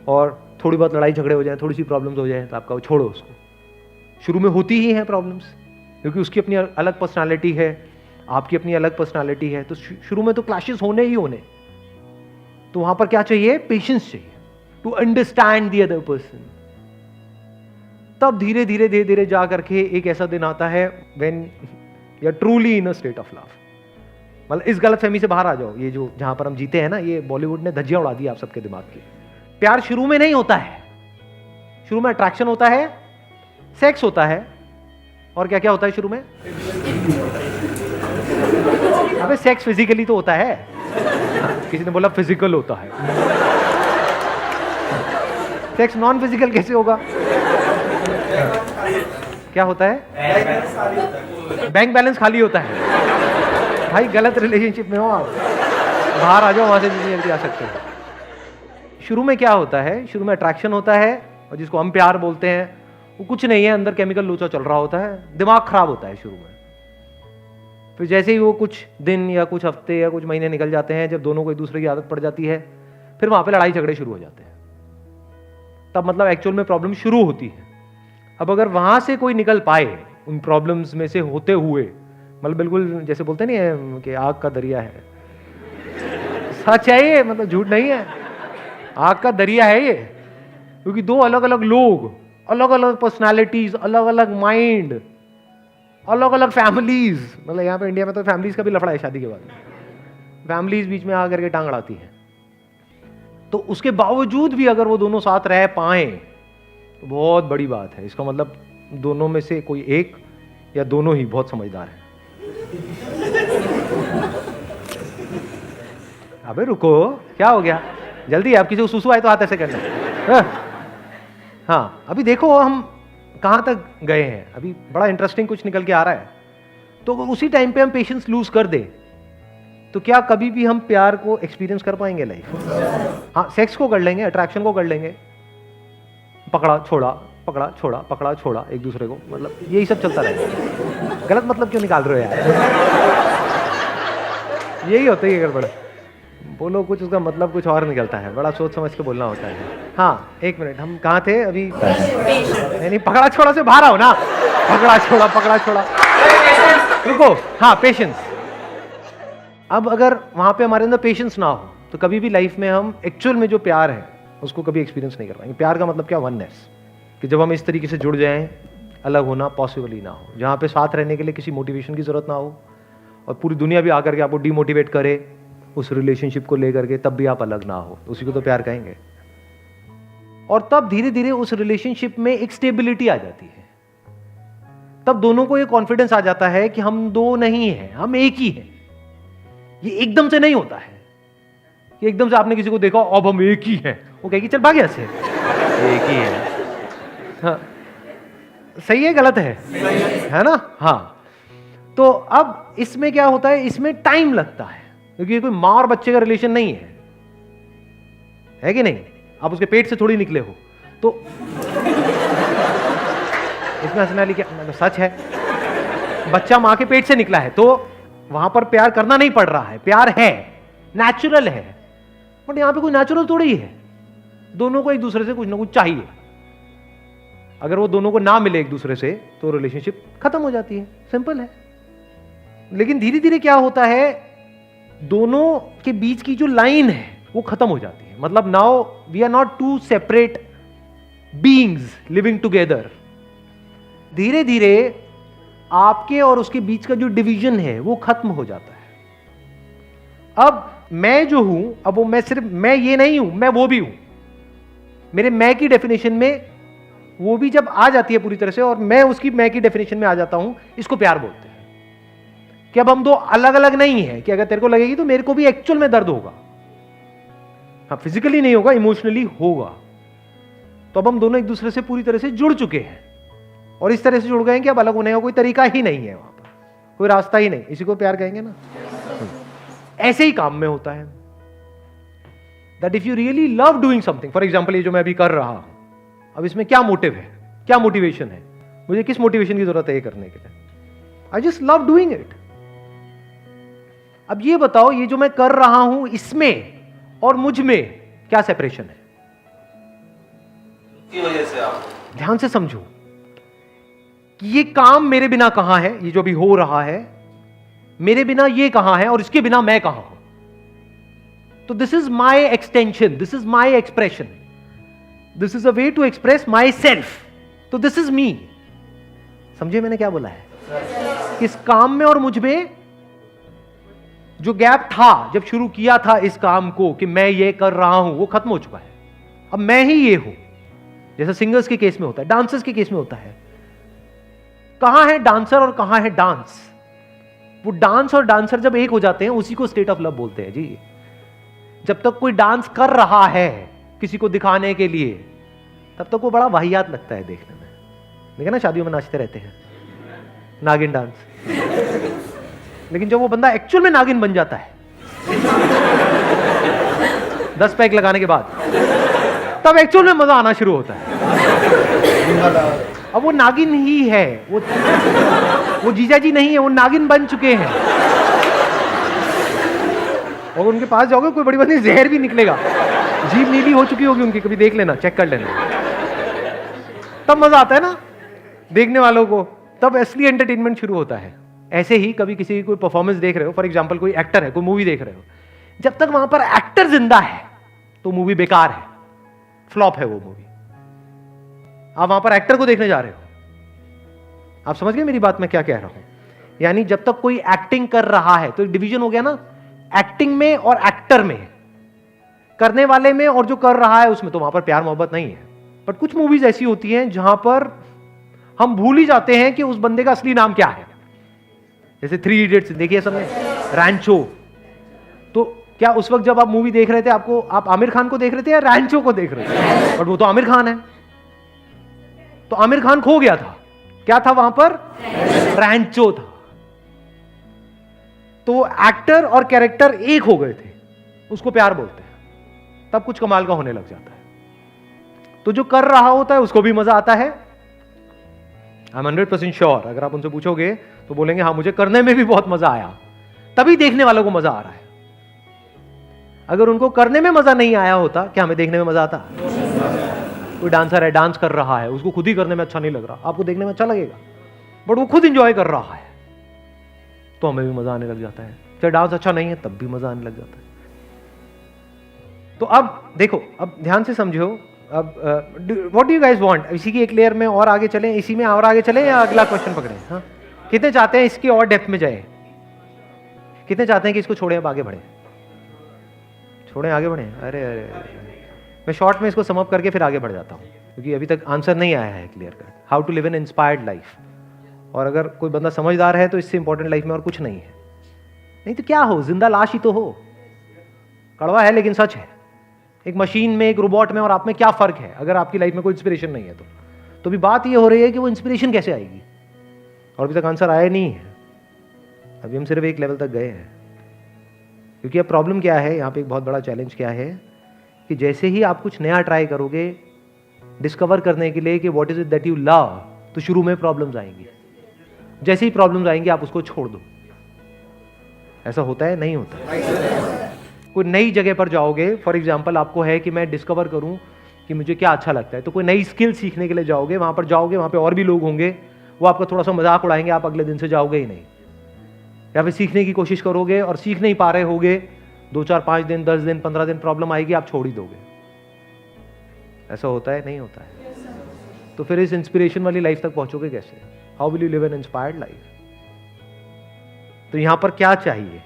S2: और थोड़ी बहुत लड़ाई झगड़े हो जाए, थोड़ी सी प्रॉब्लम्स हो जाए, तो आपका छोड़ो उसको। शुरू में होती ही हैं प्रॉब्लम्स, क्योंकि उसकी अपनी अलग पर्सनालिटी है, आपकी अपनी अलग पर्सनालिटी है, तो शुरू में तो क्लैशेस होने ही होने। तो वहां पर क्या चाहिए? पेशेंस चाहिए, to understand the other person. तब धीरे धीरे धीरे धीरे जा करके एक ऐसा दिन आता है when you are truly in a state of love. मतलब इस गलतफहमी से बाहर आ जाओ। ये जो जहां पर हम जीते हैं ना, ये बॉलीवुड ने धज्जियां उड़ा दी आप सबके दिमाग की। प्यार शुरू में नहीं होता है। शुरू में अट्रैक्शन होता है, सेक्स होता है, और क्या क्या होता है शुरू में? अबे सेक्स फिजिकली तो होता है। किसी ने बोला फिजिकल होता है। सेक्स नॉन फिजिकल कैसे होगा? क्या होता है? बैंक बैलेंस खाली होता है। भाई गलत रिलेशनशिप में हो आप, बाहर आ जाओ वहां से, जितनी जल्दी आ सकते हो। शुरू में क्या होता है? शुरू में अट्रैक्शन होता है, और जिसको हम प्यार बोलते हैं वो कुछ नहीं है, अंदर केमिकल लोचा चल रहा होता है, दिमाग खराब होता है शुरू में। फिर जैसे ही वो कुछ दिन या कुछ हफ्ते या कुछ महीने निकल जाते हैं, जब दोनों को एक दूसरे की आदत पड़ जाती है, फिर वहां पे लड़ाई झगड़े शुरू हो जाते हैं। तब मतलब एक्चुअल में प्रॉब्लम शुरू होती है। अब अगर वहां से कोई निकल पाए उन प्रॉब्लम्स में से होते हुए, मतलब बिल्कुल जैसे बोलते नहीं है कि आग का दरिया है, सच है ये, मतलब झूठ नहीं है, आग का दरिया है ये। क्योंकि दो अलग अलग लोग, अलग अलग पर्सनालिटीज, अलग अलग माइंड, अलग अलग फैमिलीज, मतलब यहाँ पे इंडिया में तो फैमिलीज का भी लफड़ा है शादी के बाद, फैमिलीज बीच में आकर के टांग अड़ाती है। तो उसके बावजूद भी अगर वो दोनों साथ रह पाए तो बहुत बड़ी बात है। इसका मतलब दोनों में से कोई एक या दोनों ही बहुत समझदार है। अबे रुको, क्या हो गया? जल्दी, आप किसी को सुसु आए तो हाथ ऐसे करना। हाँ, अभी देखो हम कहां तक गए हैं। अभी बड़ा इंटरेस्टिंग कुछ निकल के आ रहा है। तो उसी टाइम पे हम पेशेंस लूज कर दे तो क्या कभी भी हम प्यार को एक्सपीरियंस कर पाएंगे लाइफ? हाँ, सेक्स को कर लेंगे, अट्रैक्शन को कर लेंगे, पकड़ा छोड़ा, पकड़ा छोड़ा, पकड़ा छोड़ा एक दूसरे को, मतलब यही सब चलता रहेगा। गलत मतलब क्यों निकाल रहे हो यार? यही होता है गड़बड़। बोलो कुछ, उसका मतलब कुछ और निकलता है। बड़ा सोच समझ के बोलना होता है। हाँ, एक मिनट, हम कहाँ थे अभी? नहीं, पकड़ा छोड़ा से बाहर आओ ना। पकड़ा छोड़ा, पकड़ा छोड़ा, रुको। हाँ, पेशेंस। अब अगर वहां पे हमारे अंदर पेशेंस ना हो तो कभी भी लाइफ में हम एक्चुअल में जो प्यार है उसको कभी एक्सपीरियंस नहीं कर पाएंगे। प्यार का मतलब क्या? वननेस, कि जब हम इस तरीके से जुड़ जाएं, अलग होना पॉसिबल ही ना हो, जहाँ पे साथ रहने के लिए किसी मोटिवेशन की जरूरत ना हो, और पूरी दुनिया भी आकर के आपको डिमोटिवेट करे उस रिलेशनशिप को लेकर के, तब भी आप अलग ना हो, उसी को तो प्यार कहेंगे। और तब धीरे धीरे उस रिलेशनशिप में एक स्टेबिलिटी आ जाती है। तब दोनों को ये कॉन्फिडेंस आ जाता है कि हम दो नहीं हैं, हम एक ही हैं। ये एकदम से नहीं होता है कि एकदम से आपने किसी को देखा अब हम एक ही हैं, वो कहेगी चल भाग यहाँ से, एक ही है। हाँ, सही है गलत है ना? हाँ, तो अब इसमें क्या होता है? इसमें टाइम लगता है, क्योंकि कोई माँ और बच्चे का रिलेशन नहीं है कि नहीं? आप उसके पेट से थोड़ी निकले हो, तो इसमें हंसने वाली क्या? सच है, बच्चा माँ के पेट से निकला है तो वहां पर प्यार करना नहीं पड़ रहा है, प्यार है, नेचुरल है। बट यहां पे कोई नेचुरल थोड़ी ही है, दोनों को एक दूसरे से कुछ ना कुछ चाहिए। अगर वो दोनों को ना मिले एक दूसरे से तो रिलेशनशिप खत्म हो जाती है, सिंपल है। लेकिन धीरे धीरे क्या होता है, दोनों के बीच की जो लाइन है वो खत्म हो जाती है। मतलब now we are not two separate beings living together. धीरे धीरे आपके और उसके बीच का जो डिवीजन है वो खत्म हो जाता है। अब मैं जो हूं, अब वो मैं सिर्फ मैं ये नहीं हूं, मैं वो भी हूं। मेरे मैं की डेफिनेशन में वो भी जब आ जाती है पूरी तरह से और मैं उसकी मैं की डेफिनेशन में आ जाता हूं, इसको प्यार बोलते हैं। कि अब हम दो अलग अलग नहीं है कि अगर तेरे को लगेगी तो मेरे को भी एक्चुअल में दर्द होगा। हाँ, फिजिकली नहीं होगा, इमोशनली होगा। तो अब हम दोनों एक दूसरे से पूरी तरह से जुड़ चुके हैं और इस तरह से जुड़ गए कि अब अलग होने का कोई तरीका ही नहीं है, वहां पर कोई रास्ता ही नहीं। इसी को प्यार कहेंगे ना। ऐसे ही काम में होता है that if you really love doing something, for example ये जो मैं अभी कर रहा हूं, अब इसमें क्या मोटिव है, क्या मोटिवेशन है, मुझे किस मोटिवेशन की जरूरत है ये करने के लिए? I just love doing it. अब ये बताओ, ये जो मैं कर रहा हूं इसमें और मुझ में क्या सेपरेशन है?
S9: की वजह से आप
S2: ध्यान से समझो कि ये काम मेरे बिना कहां है, ये जो भी हो रहा है मेरे बिना ये कहां है और इसके बिना मैं कहां हूं। तो this is my extension, this is my expression, this is a way to express myself. तो दिस इज मी। समझे मैंने क्या बोला है? इस काम में और मुझ में जो गैप था जब शुरू किया था इस काम को कि मैं ये कर रहा हूं, वो खत्म हो चुका है। अब मैं ही ये हूं। जैसे सिंगर्स के केस में होता है, डांसर्स के केस में होता है। कहां है डांसर और कहां है डांस? वो डांस और डांसर जब एक हो जाते हैं उसी को स्टेट ऑफ लव बोलते हैं जी। जब तक कोई डांस कर रहा है किसी को दिखाने के लिए, तब तक वो बड़ा वाहियात लगता है देखने में। देखा ना, शादियों में नाचते रहते हैं नागिन डांस। लेकिन जब वो बंदा एक्चुअल में नागिन बन जाता है 10 पैक लगाने के बाद, तब एक्चुअल में मजा आना शुरू होता है। अब वो नागिन ही है, वो जीजा जी नहीं है, वो नागिन बन चुके हैं। और उनके पास जाओगे कोई बड़ी बड़ी जहर भी निकलेगा, जीभ नीली हो चुकी होगी उनकी, कभी देख लेना, चेक कर लेना। तब मजा आता है ना देखने वालों को, तब असली एंटरटेनमेंट शुरू होता है। ऐसे ही कभी किसी की कोई परफॉर्मेंस देख रहे हो, फॉर एग्जांपल कोई एक्टर है, कोई मूवी देख रहे हो, जब तक वहां पर एक्टर जिंदा है तो मूवी बेकार है, फ्लॉप है वो मूवी। आप वहां पर एक्टर को देखने जा रहे हो। आप समझ गए मेरी बात मैं क्या कह रहा हूं? यानी जब तक कोई एक्टिंग कर रहा है, तो एक डिवीजन हो गया ना, एक्टिंग में और एक्टर में, करने वाले में और जो कर रहा है उसमें। तो वहां पर प्यार मोहब्बत नहीं है। बट कुछ मूवीज ऐसी होती हैं जहां पर हम भूल ही जाते हैं कि उस बंदे का असली नाम क्या है। जैसे 3 इडियट्स देखिए सबने, रैंचो। तो क्या उस वक्त जब आप मूवी देख रहे थे आप आमिर खान को देख रहे थे या रैंचो को देख रहे थे? बट वो तो आमिर खान है। तो आमिर खान खो गया था, क्या था वहां पर? रैंचो था। तो एक्टर और कैरेक्टर एक हो गए थे, उसको प्यार बोलते हैं। तब कुछ कमाल का होने लग जाता है। तो जो कर रहा होता है उसको भी मजा आता है। आई एम 100% श्योर, अगर आप उनसे पूछोगे तो बोलेंगे हाँ मुझे करने में भी बहुत मजा आया, तभी देखने वालों को मजा आ रहा है। अगर उनको करने में मजा नहीं आया होता, क्या हमें देखने में मजा आता? कोई डांसर है, डांस कर रहा है, उसको खुद ही करने में अच्छा नहीं लग रहा, आपको देखने में अच्छा लगेगा, बट वो खुद इंजॉय कर रहा है, तो हमें भी मजा आने लग जाता है। चाहे डांस अच्छा नहीं है तब भी मजा आने लग जाता है। तो अब देखो, अब ध्यान से समझो। अब what do you guys want? इसी की एक लेयर में और आगे चलें, इसी में और आगे चलें, या अगला क्वेश्चन पकड़ें? हाँ, कितने चाहते हैं इसकी और डेप्थ में जाए? कितने चाहते हैं कि इसको छोड़ें अब आगे बढ़े? छोड़ें आगे बढ़े? अरे अरे मैं शॉर्ट में इसको सम अप करके फिर आगे बढ़ जाता हूँ, क्योंकि अभी तक आंसर नहीं आया है clear cut, how to live an inspired life. और अगर कोई बंदा समझदार है तो इससे इंपॉर्टेंट लाइफ में और कुछ नहीं है। नहीं तो क्या हो, जिंदा लाश ही तो हो। कड़वा है लेकिन सच है। एक मशीन में, एक रोबोट में और आप में क्या फर्क है अगर आपकी लाइफ में कोई इंस्पिरेशन नहीं है तो भी बात ये हो रही है कि वो इंस्पिरेशन कैसे आएगी, और अभी तक आंसर आया नहीं है। अभी हम सिर्फ एक लेवल तक गए हैं। क्योंकि अब प्रॉब्लम क्या है, यहाँ पे एक बहुत बड़ा चैलेंज क्या है कि जैसे ही आप कुछ नया ट्राई करोगे डिस्कवर करने के लिए कि what is it that you love, तो शुरू में प्रॉब्लम्स आएंगी। जैसे ही प्रॉब्लम्स आएंगी आप उसको छोड़ दो। ऐसा होता है? नहीं होता। कोई नई जगह पर जाओगे, फॉर एग्जाम्पल आपको है कि मैं डिस्कवर करूं कि मुझे क्या अच्छा लगता है, तो कोई नई स्किल सीखने के लिए जाओगे, वहां पर जाओगे, वहां पे और भी लोग होंगे, वो आपका थोड़ा सा मजाक उड़ाएंगे, आप अगले दिन से जाओगे ही नहीं। या फिर सीखने की कोशिश करोगे और सीख नहीं पा रहे होगे, 2 4 5 दिन 10 दिन 15 दिन प्रॉब्लम आएगी, आप छोड़ ही दोगे। ऐसा होता है? नहीं होता है। तो फिर इस इंस्पिरेशन वाली लाइफ तक पहुंचोगे कैसे? How will you live an inspired life? तो यहां पर क्या चाहिए?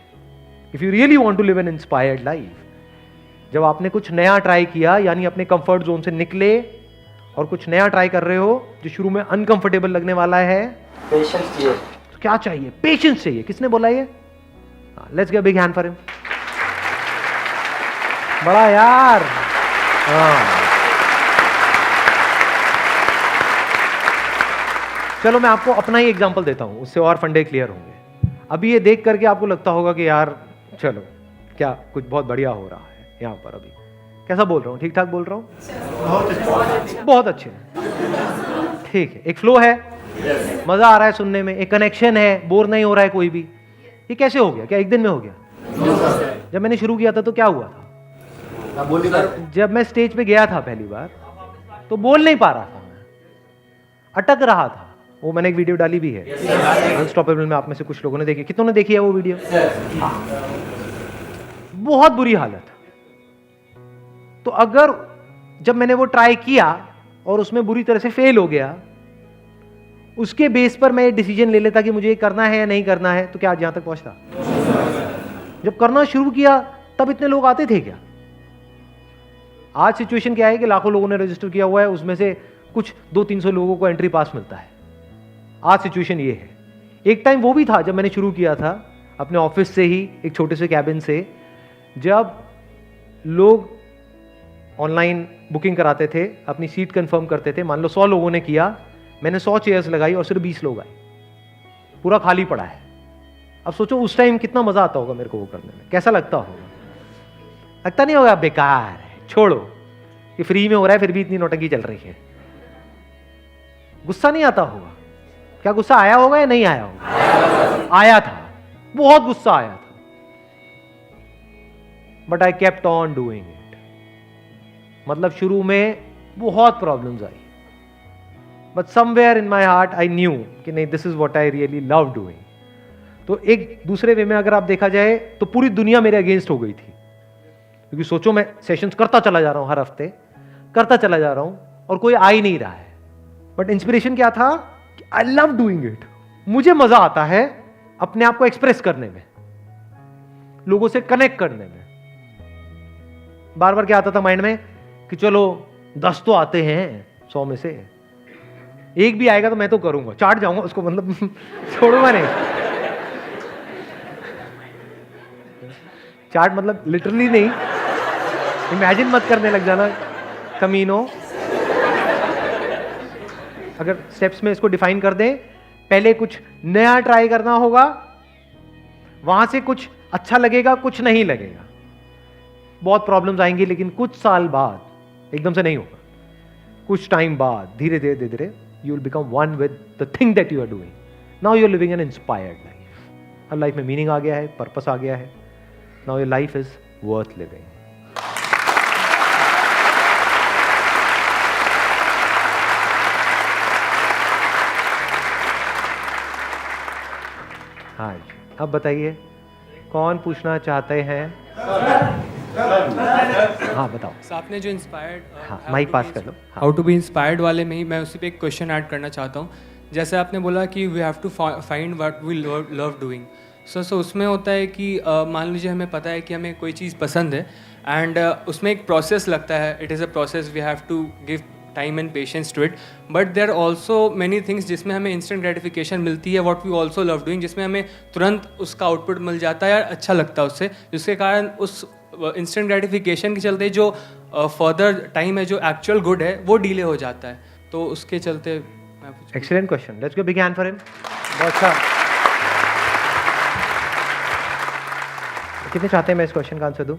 S2: If you really want to live an inspired life, जब आपने कुछ नया ट्राई किया, यानी अपने कंफर्ट जोन से निकले और कुछ नया ट्राई कर रहे हो जो शुरू में अनकंफर्टेबल लगने वाला है,
S9: पेशेंस चाहिए।
S2: तो क्या चाहिए? पेशेंस चाहिए। किसने बोला ये? Let's give big hand for him. बड़ा यार। चलो मैं आपको अपना ही एग्जांपल देता हूं, उससे और फंडे क्लियर होंगे। अभी ये देख करके आपको लगता होगा कि यार चलो क्या कुछ बहुत बढ़िया हो रहा है यहां पर। अभी कैसा बोल रहा हूं? ठीक ठाक बोल रहा हूं? बहुत अच्छे। ठीक है, एक फ्लो है, मजा आ रहा है सुनने में, एक कनेक्शन है, बोर नहीं हो रहा है कोई भी। ये कैसे हो गया? क्या एक दिन में हो गया? जब मैंने शुरू किया था तो क्या हुआ था? जब मैं स्टेज पे गया था पहली बार तो बोल नहीं पा रहा था, मैं अटक रहा था। वो मैंने एक वीडियो डाली भी है अनस्टॉपेबल में, आप में से कुछ लोगों ने देखी। कितनों ने देखी है वो वीडियो? बहुत बुरी हालत। तो अगर जब मैंने वो ट्राई किया और उसमें बुरी तरह से फेल हो गया, उसके बेस पर मैं डिसीजन ले लेता कि मुझे ये करना है या नहीं करना है, तो क्या आज यहां तक पहुंचता? जब करना शुरू किया तब इतने लोग आते थे क्या? आज सिचुएशन क्या है कि लाखों लोगों ने रजिस्टर किया हुआ है, उसमें से कुछ 200-300 लोगों को एंट्री पास मिलता है। आज सिचुएशन ये है। एक टाइम वो भी था जब मैंने शुरू किया था अपने ऑफिस से ही, एक छोटे से कैबिन से, जब लोग ऑनलाइन बुकिंग कराते थे, अपनी सीट कंफर्म करते थे। मान लो 100 लोगों ने किया, मैंने 100 चेयर्स लगाई और सिर्फ 20 लोग आए, पूरा खाली पड़ा है। अब सोचो उस टाइम कितना मजा आता होगा मेरे को वो करने में, कैसा लगता होगा? लगता नहीं होगा बेकार है, छोड़ो ये फ्री में हो रहा है, फिर भी इतनी नौटंकी चल रही है। गुस्सा नहीं आता होगा? क्या गुस्सा आया होगा या नहीं आया होगा? आया था, बहुत गुस्सा आया था, but I kept on doing it. मतलब शुरू में बहुत problems I, but somewhere in my heart I knew कि नहीं, this is what I really love doing. तो एक दूसरे वे में अगर आप देखा जाए तो पूरी दुनिया मेरे अगेंस्ट हो गई थी, क्योंकि सोचो मैं सेशंस करता चला जा रहा हूं, हर हफ्ते करता चला जा रहा हूं और कोई आ ही नहीं रहा है। बट इंस्पिरेशन क्या था? आई लव डूइंग इट। मुझे मजा आता है अपने आप को एक्सप्रेस करने में, लोगों से कनेक्ट करने में। बार बार क्या आता था माइंड में कि चलो 10 तो आते हैं 100 में से, एक भी आएगा तो मैं तो करूंगा, चाट जाऊंगा उसको, मतलब छोड़ूंगा नहीं। चाट मतलब लिटरली नहीं, इमेजिन मत करने लग जाना कमीनो। अगर स्टेप्स में इसको डिफाइन कर दें, पहले कुछ नया ट्राई करना होगा, वहां से कुछ अच्छा लगेगा, कुछ नहीं लगेगा, बहुत प्रॉब्लम्स आएंगी, लेकिन कुछ साल बाद, एकदम से नहीं होगा, कुछ टाइम बाद धीरे धीरे धीरे धीरे you will become one with the thing that you are doing. Now you are living an inspired life. अब लाइफ में मीनिंग आ गया है, पर्पस आ गया है। Now your life is worth living. हाँ जी, अब बताइए कौन पूछना चाहते हैं? हाँ बताओ।
S10: आपने जो इंस्पायर्ड,
S2: हाँ माइक पास कर लो।
S10: हाउ टू बी इंस्पायर्ड वाले में ही मैं उसी पे एक क्वेश्चन ऐड करना चाहता हूँ। जैसे आपने बोला कि we have to find what we love doing. So उसमें होता है कि मान लीजिए हमें पता है कि हमें कोई चीज़ पसंद है एंड उसमें एक प्रोसेस लगता है, it is a process, we have to give time and patience to it, but there also many things जिसमें हमें इंस्टेंट ग्रेटिफिकेशन मिलती है, what we also love doing, जिसमें हमें तुरंत उसका आउटपुट मिल जाता है या अच्छा लगता है उससे, जिसके कारण उस इंस्टेंट ग्रेटिफिकेशन के चलते जो फर्दर टाइम है, जो एक्चुअल गुड है, वो डिले हो जाता है। तो उसके चलते
S2: excellent question, let's give big hand for him. बहुत अच्छा। कितने चाहते हैं मैं इस क्वेश्चन का आंसर दूं?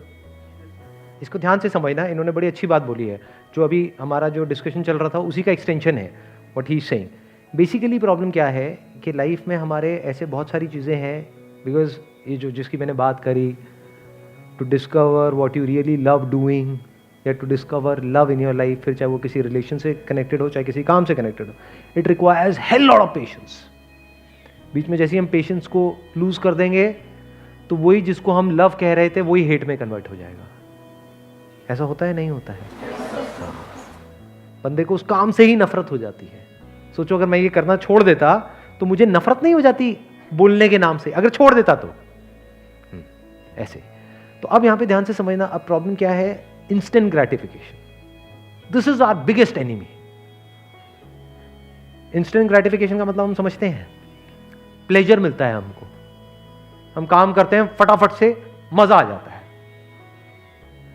S2: इसको ध्यान से समझना, इन्होंने बड़ी अच्छी बात बोली है, जो अभी हमारा जो डिस्कशन चल रहा था उसी का एक्सटेंशन है what he is saying. Basically problem क्या है कि लाइफ में हमारे ऐसे बहुत सारी चीज़ें हैं, बिकॉज ये जो जिसकी मैंने बात करी, to discover what you really love doing या to discover love in your life, फिर चाहे वो किसी रिलेशन से कनेक्टेड हो, चाहे किसी काम से कनेक्टेड हो, it requires hell lot of patience. बीच में जैसे हम पेशेंस को लूज कर देंगे तो वही जिसको हम लव कह रहे थे वही हेट में कन्वर्ट हो जाएगा। ऐसा होता है, नहीं होता है? बंदे को उस काम से ही नफरत हो जाती है। सोचो अगर मैं ये करना छोड़ देता तो मुझे नफरत नहीं हो जाती बोलने के नाम से, अगर छोड़ देता तो ऐसे। तो अब यहां पे ध्यान से समझना, अब प्रॉब्लम क्या है, instant gratification. This is our biggest enemy. Instant gratification का मतलब हम समझते हैं, प्लेजर मिलता है हमको, हम काम करते हैं फटाफट से, मजा आ जाता है।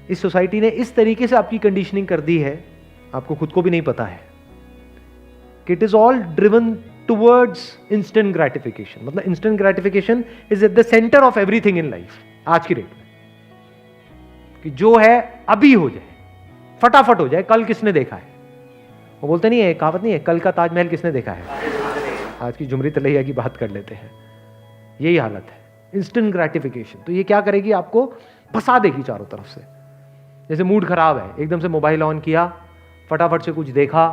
S2: इस सोसाइटी ने इस तरीके से आपकी कंडीशनिंग कर दी है, आपको खुद को भी नहीं पता है, कि it is all driven towards instant gratification. मतलब instant gratification is at the centre of everything in life आज की डेट में, कि जो है अभी हो जाए, फटाफट हो जाए, कल किसने देखा है। वो बोलते नहीं है, कहावत नहीं है, कल का ताजमहल किसने देखा है। आज की झुमरी तलैया की बात कर लेते हैं, यही हालत है, इंस्टेंट ग्रेटिफिकेशन। तो ये क्या करेगी, आपको फंसा देगी चारों तरफ से। जैसे मूड खराब है, एकदम से मोबाइल ऑन किया, फटाफट से कुछ देखा,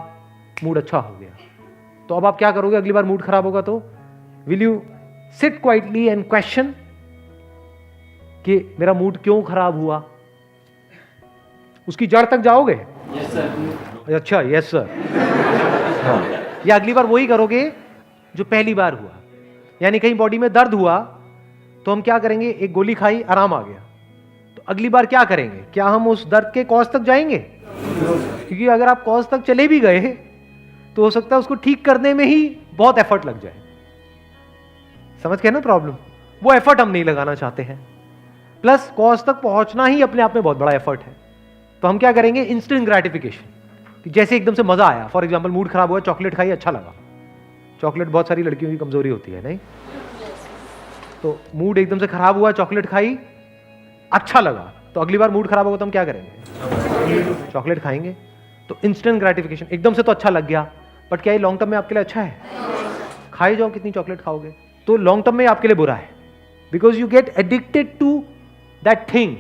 S2: मूड अच्छा हो गया, तो अब आप क्या करोगे, अगली बार मूड खराब होगा तो will you sit quietly and question कि मेरा मूड क्यों खराब हुआ, उसकी जड़ तक जाओगे?
S3: Yes sir.
S2: अच्छा, यस सर। या अगली बार वही करोगे जो पहली बार हुआ, यानी कहीं बॉडी में दर्द हुआ तो हम क्या करेंगे, एक गोली खाई, आराम आ गया, तो अगली बार क्या करेंगे, क्या हम उस दर्द के कॉज तक जाएंगे? क्योंकि अगर आप कॉज तक चले भी गए तो हो सकता है उसको ठीक करने में ही बहुत एफर्ट लग जाए। समझ गए ना प्रॉब्लम? वो एफर्ट हम नहीं लगाना चाहते हैं, प्लस कॉज तक पहुंचना ही अपने आप में बहुत बड़ा एफर्ट है। तो हम क्या करेंगे, इंस्टेंट ग्रेटिफिकेशन, कि जैसे एकदम से मजा आया, फॉर एग्जांपल मूड खराब हुआ, चॉकलेट खाई, अच्छा लगा। चॉकलेट बहुत सारी लड़कियों की कमजोरी होती है, नहीं? तो मूड एकदम से खराब हुआ, चॉकलेट खाई, अच्छा लगा, तो अगली बार मूड खराब होगा तो हम क्या करेंगे, चॉकलेट खाएंगे। तो इंस्टेंट ग्रेटिफिकेशन, एकदम से तो अच्छा लग गया, बट क्या ये लॉन्ग टर्म में आपके लिए अच्छा है? खाई जाओ, कितनी चॉकलेट खाओगे, तो लॉन्ग टर्म में आपके लिए बुरा है, because you get addicted to that thing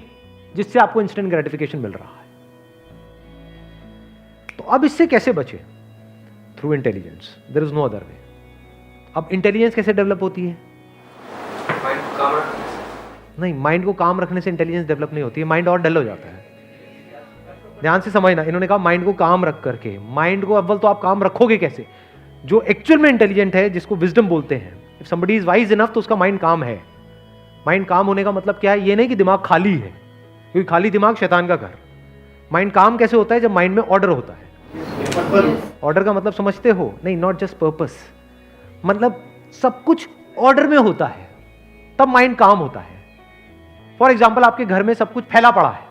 S2: जिससे आपको इंस्टेंट ग्रेटिफिकेशन मिल रहा है। तो अब इससे कैसे बचे? Through intelligence, there is no other way. अब इंटेलिजेंस कैसे डेवलप होती है? नहीं, माइंड को काम रखने से इंटेलिजेंस डेवलप नहीं होती है, माइंड और डल हो जाता है। ध्यान से समझना, इन्होंने कहा माइंड को काम रख करके, माइंड को अव्वल तो आप काम रखोगे कैसे? जो एक्चुअल में इंटेलिजेंट है, जिसको विजडम बोलते हैं, if somebody is wise enough, तो उसका माइंड काम है। माइंड काम होने का मतलब क्या है? ये नहीं कि दिमाग खाली है, क्योंकि खाली दिमाग शैतान का घर। माइंड काम कैसे होता है? जब माइंड में ऑर्डर होता है। ऑर्डर का मतलब समझते हो? नहीं, नॉट जस्ट पर्पस, मतलब सब कुछ ऑर्डर में होता है, तब माइंड काम होता है। फॉर एग्जाम्पल, आपके घर में सब कुछ फैला पड़ा है,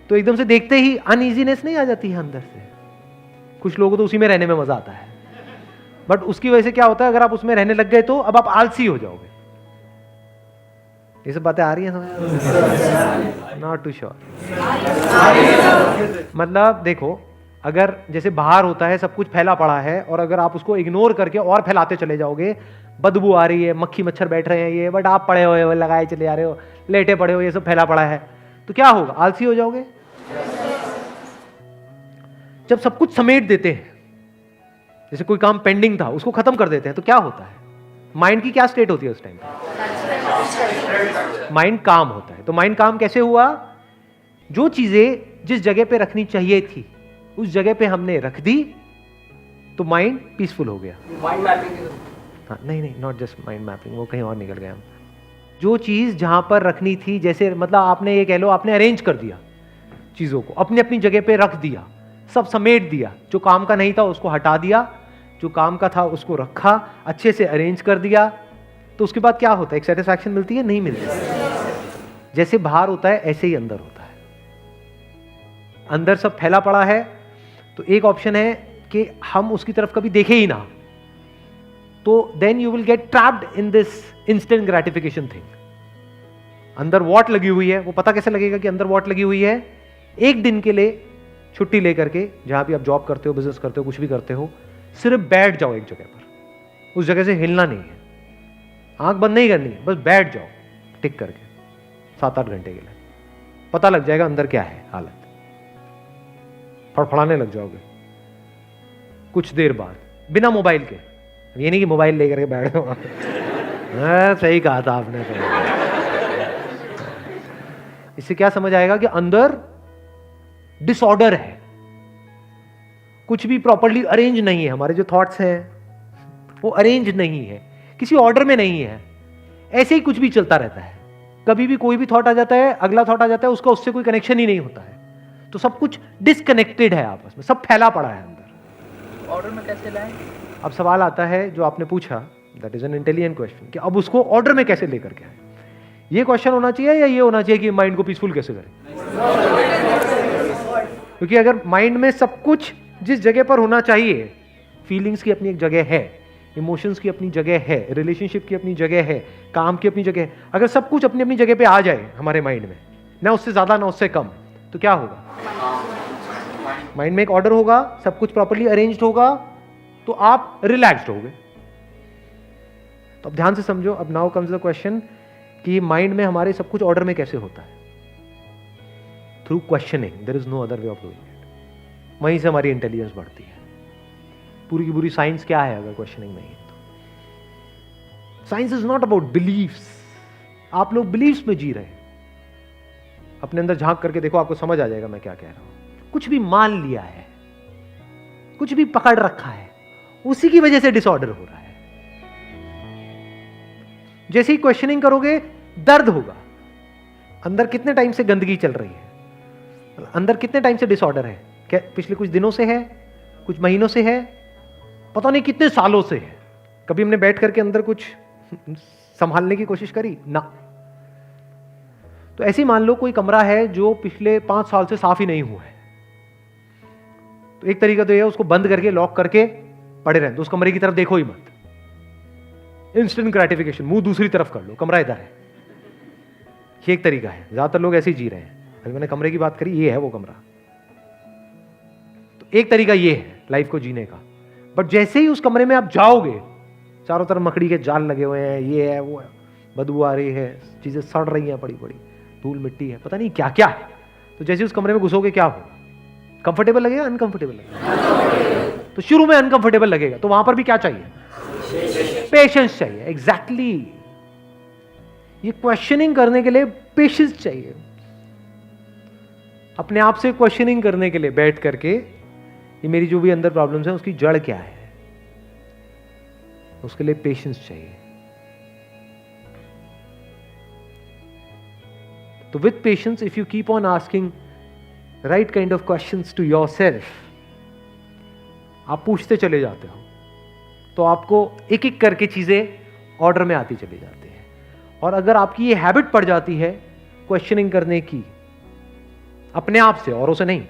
S2: तो एकदम से देखते ही अनईजीनेस नहीं आ जाती है अंदर से? कुछ लोगों को तो उसी में रहने में मजा आता है, बट उसकी वजह से क्या होता है, अगर आप उसमें रहने लग गए तो अब आप आलसी हो जाओगे। ये सब बातें आ रही हैं समझ? Not too sure. मतलब देखो, अगर जैसे बाहर होता है, सब कुछ फैला पड़ा है, और अगर आप उसको इग्नोर करके और फैलाते चले जाओगे, बदबू आ रही है, मक्खी मच्छर बैठ रहे हैं, ये बट आप पड़े हुए हो, लगाए चले जा रहे हो, लेटे पड़े हो, ये सब फैला पड़ा है, तो क्या होगा? आलसी हो जाओगे। जब सब कुछ समेट देते हैं, जैसे कोई काम पेंडिंग था उसको खत्म कर देते हैं, तो क्या होता है? माइंड की क्या स्टेट होती है उस टाइम? माइंड काम होता है। तो माइंड काम कैसे हुआ? जो चीजें जिस जगह पे रखनी चाहिए थी उस जगह पे हमने रख दी, तो माइंड पीसफुल हो गया।
S8: Mind mapping.
S2: हाँ, नहीं, नॉट जस्ट माइंड मैपिंग, वो कहीं और निकल गए हम। जो चीज जहां पर रखनी थी, जैसे मतलब आपने ये कह लो, आपने अरेंज कर दिया चीजों को, अपनी अपनी जगह पे रख दिया, सब समेट दिया, जो काम का नहीं था उसको हटा दिया, जो काम का था उसको रखा, अच्छे से अरेंज कर दिया, तो उसके बाद क्या होता है? एक सेटिस्फैक्शन मिलती है? नहीं मिलती। जैसे बाहर होता है ऐसे ही अंदर होता है। अंदर सब फैला पड़ा है, तो एक ऑप्शन है कि हम उसकी तरफ कभी देखे ही ना, तो then you will get trapped in this instant gratification thing. अंदर वॉट लगी हुई है, वो पता कैसे लगेगा कि अंदर वॉट लगी हुई है? एक दिन के लिए छुट्टी लेकर के, जहां भी आप जॉब करते हो, बिजनेस करते हो, कुछ भी करते हो, सिर्फ बैठ जाओ एक जगह पर, उस जगह से हिलना नहीं है, आंख बंद नहीं करनी है, बस बैठ जाओ टिक करके 7-8 घंटे के लिए, पता लग जाएगा अंदर क्या है हालत। फड़फड़ाने लग जाओगे कुछ देर बाद, बिना मोबाइल के। ये नहीं कि मोबाइल लेकर के बैठ गए। सही कहा था आपने। इससे क्या समझ आएगा कि अंदर डिसऑर्डर है, कुछ भी प्रॉपर्ली अरेंज नहीं है। हमारे जो थॉट्स हैं वो अरेंज नहीं है, किसी ऑर्डर में नहीं है, ऐसे ही कुछ भी चलता रहता है। कभी भी कोई भी थॉट आ जाता है, अगला थॉट आ जाता है, उसका उससे कोई कनेक्शन ही नहीं होता है, तो सब कुछ डिसकनेक्टेड है आपस में, सब फैला पड़ा है अंदर।
S3: ऑर्डर में कैसे लाएं?
S2: अब सवाल आता है जो आपने पूछा, that is an intelligent question, कि अब उसको ऑर्डर में कैसे लेकर के आए। ये क्वेश्चन होना चाहिए या ये होना चाहिए कि माइंड को पीसफुल कैसे करें? क्योंकि अगर माइंड में सब कुछ जिस जगह पर होना चाहिए, फीलिंग्स की अपनी एक जगह है, इमोशंस की अपनी जगह है, रिलेशनशिप की अपनी जगह है, काम की अपनी जगह है, अगर सब कुछ अपनी अपनी जगह पे आ जाए हमारे माइंड में, ना उससे ज्यादा ना उससे कम, तो क्या होगा? माइंड में एक ऑर्डर होगा, सब कुछ प्रॉपर्ली अरेंज्ड होगा, तो आप रिलैक्स्ड होगे। तो अब ध्यान से समझो, अब नाउ कम्स द क्वेश्चन कि माइंड में हमारे सब कुछ ऑर्डर में कैसे होता है? Through questioning, there is no other way of doing it. वहीं से हमारी इंटेलिजेंस बढ़ती है। पूरी की पूरी साइंस क्या है अगर क्वेश्चनिंग नहीं है तो? Science is not about beliefs. आप लोग बिलीव्स में जी रहे हैं। अपने अंदर झांक करके देखो, आपको समझ आ जाएगा मैं क्या कह रहा हूं। कुछ भी मान लिया है, कुछ भी पकड़ रखा है, उसी की वजह से डिसऑर्डर हो रहा है। जैसे ही क्वेश्चनिंग करोगे, दर्द होगा। अंदर कितने टाइम से गंदगी चल रही है, अंदर कितने टाइम से डिसऑर्डर है? क्या पिछले कुछ दिनों से है, कुछ महीनों से है, पता नहीं कितने सालों से है? कभी हमने बैठ करके अंदर कुछ संभालने की कोशिश करी? ना। तो ऐसे ही मान लो कोई कमरा है जो पिछले 5 साल से साफ ही नहीं हुआ है, तो एक तरीका तो यह है उसको बंद करके लॉक करके पड़े रहने, तो उस कमरे की तरफ देखो ही मत। इंस्टेंट ग्रेटिफिकेशन, मुंह दूसरी तरफ कर लो, कमरा इधर है। ये एक तरीका है, ज्यादातर लोग ऐसे ही जी रहे हैं। अभी मैंने कमरे की बात करी, ये है वो कमरा। तो एक तरीका ये है लाइफ को जीने का। बट जैसे ही उस कमरे में आप जाओगे, चारों तरफ मकड़ी के जाल लगे हुए हैं, ये है वो है, बदबू आ रही है, चीजें सड़ रही हैं, बड़ी बड़ी धूल मिट्टी है, पता नहीं क्या क्या है। तो जैसे उस कमरे में घुसोगे क्या होगा? कंफर्टेबल लगेगा, अनकंफर्टेबल लगेगा? तो शुरू में अनकंफर्टेबल लगेगा, तो वहां पर भी क्या चाहिए? पेशेंस चाहिए। एग्जैक्टली। ये क्वेश्चनिंग करने के लिए पेशेंस चाहिए। अपने आप से क्वेश्चनिंग करने के लिए बैठ करके, ये मेरी जो भी अंदर प्रॉब्लम्स है उसकी जड़ क्या है, उसके लिए पेशेंस चाहिए। तो with patience, if you keep on asking right kind of questions to yourself, आप पूछते चले जाते हो, तो आपको एक एक करके चीजें ऑर्डर में आती चली जाती है। और अगर आपकी ये हैबिट पड़ जाती है क्वेश्चनिंग करने की, अपने आप से, औरों से नहीं।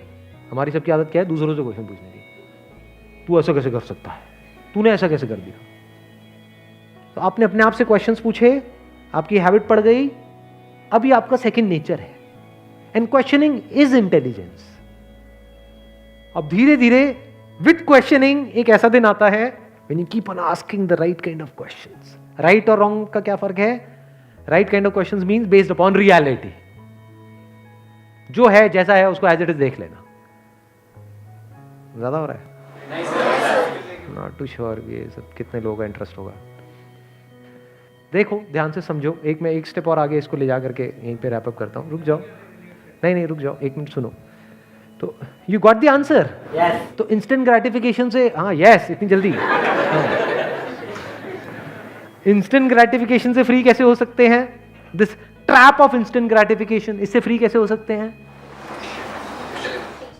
S2: हमारी सबकी आदत क्या है? दूसरों से क्वेश्चन पूछने की। तू ऐसा कैसे कर सकता है? तूने ऐसा कैसे कर दिया? तो आपने अपने आप से क्वेश्चंस पूछे, आपकी हैबिट पड़ गई, अब ये आपका सेकंड नेचर है। And questioning is intelligence. अब धीरे धीरे विद क्वेश्चनिंग एक ऐसा दिन आता है when you keep on asking the right kind of questions. Right or wrong का क्या फर्क है? Right kind of questions means based upon reality. जो है जैसा है उसको एज इट इज देख लेना। ज्यादा हो रहा है? नॉट टू श्योर ये सब कितने लोगों का इंटरेस्ट होगा। देखो ध्यान से समझो, मैं एक स्टेप और आगे इसको ले जा करके यहीं पे रैप अप करता हूँ। रुक जाओ, नहीं रुक जाओ, 1 मिनट सुनो। तो यू गॉट द आंसर? तो इंस्टेंट ग्रेटिफिकेशन से, हाँ यस, इतनी जल्दी इंस्टेंट ग्रेटिफिकेशन से फ्री कैसे हो सकते हैं? This trap of instant gratification, इससे फ्री कैसे हो सकते हैं?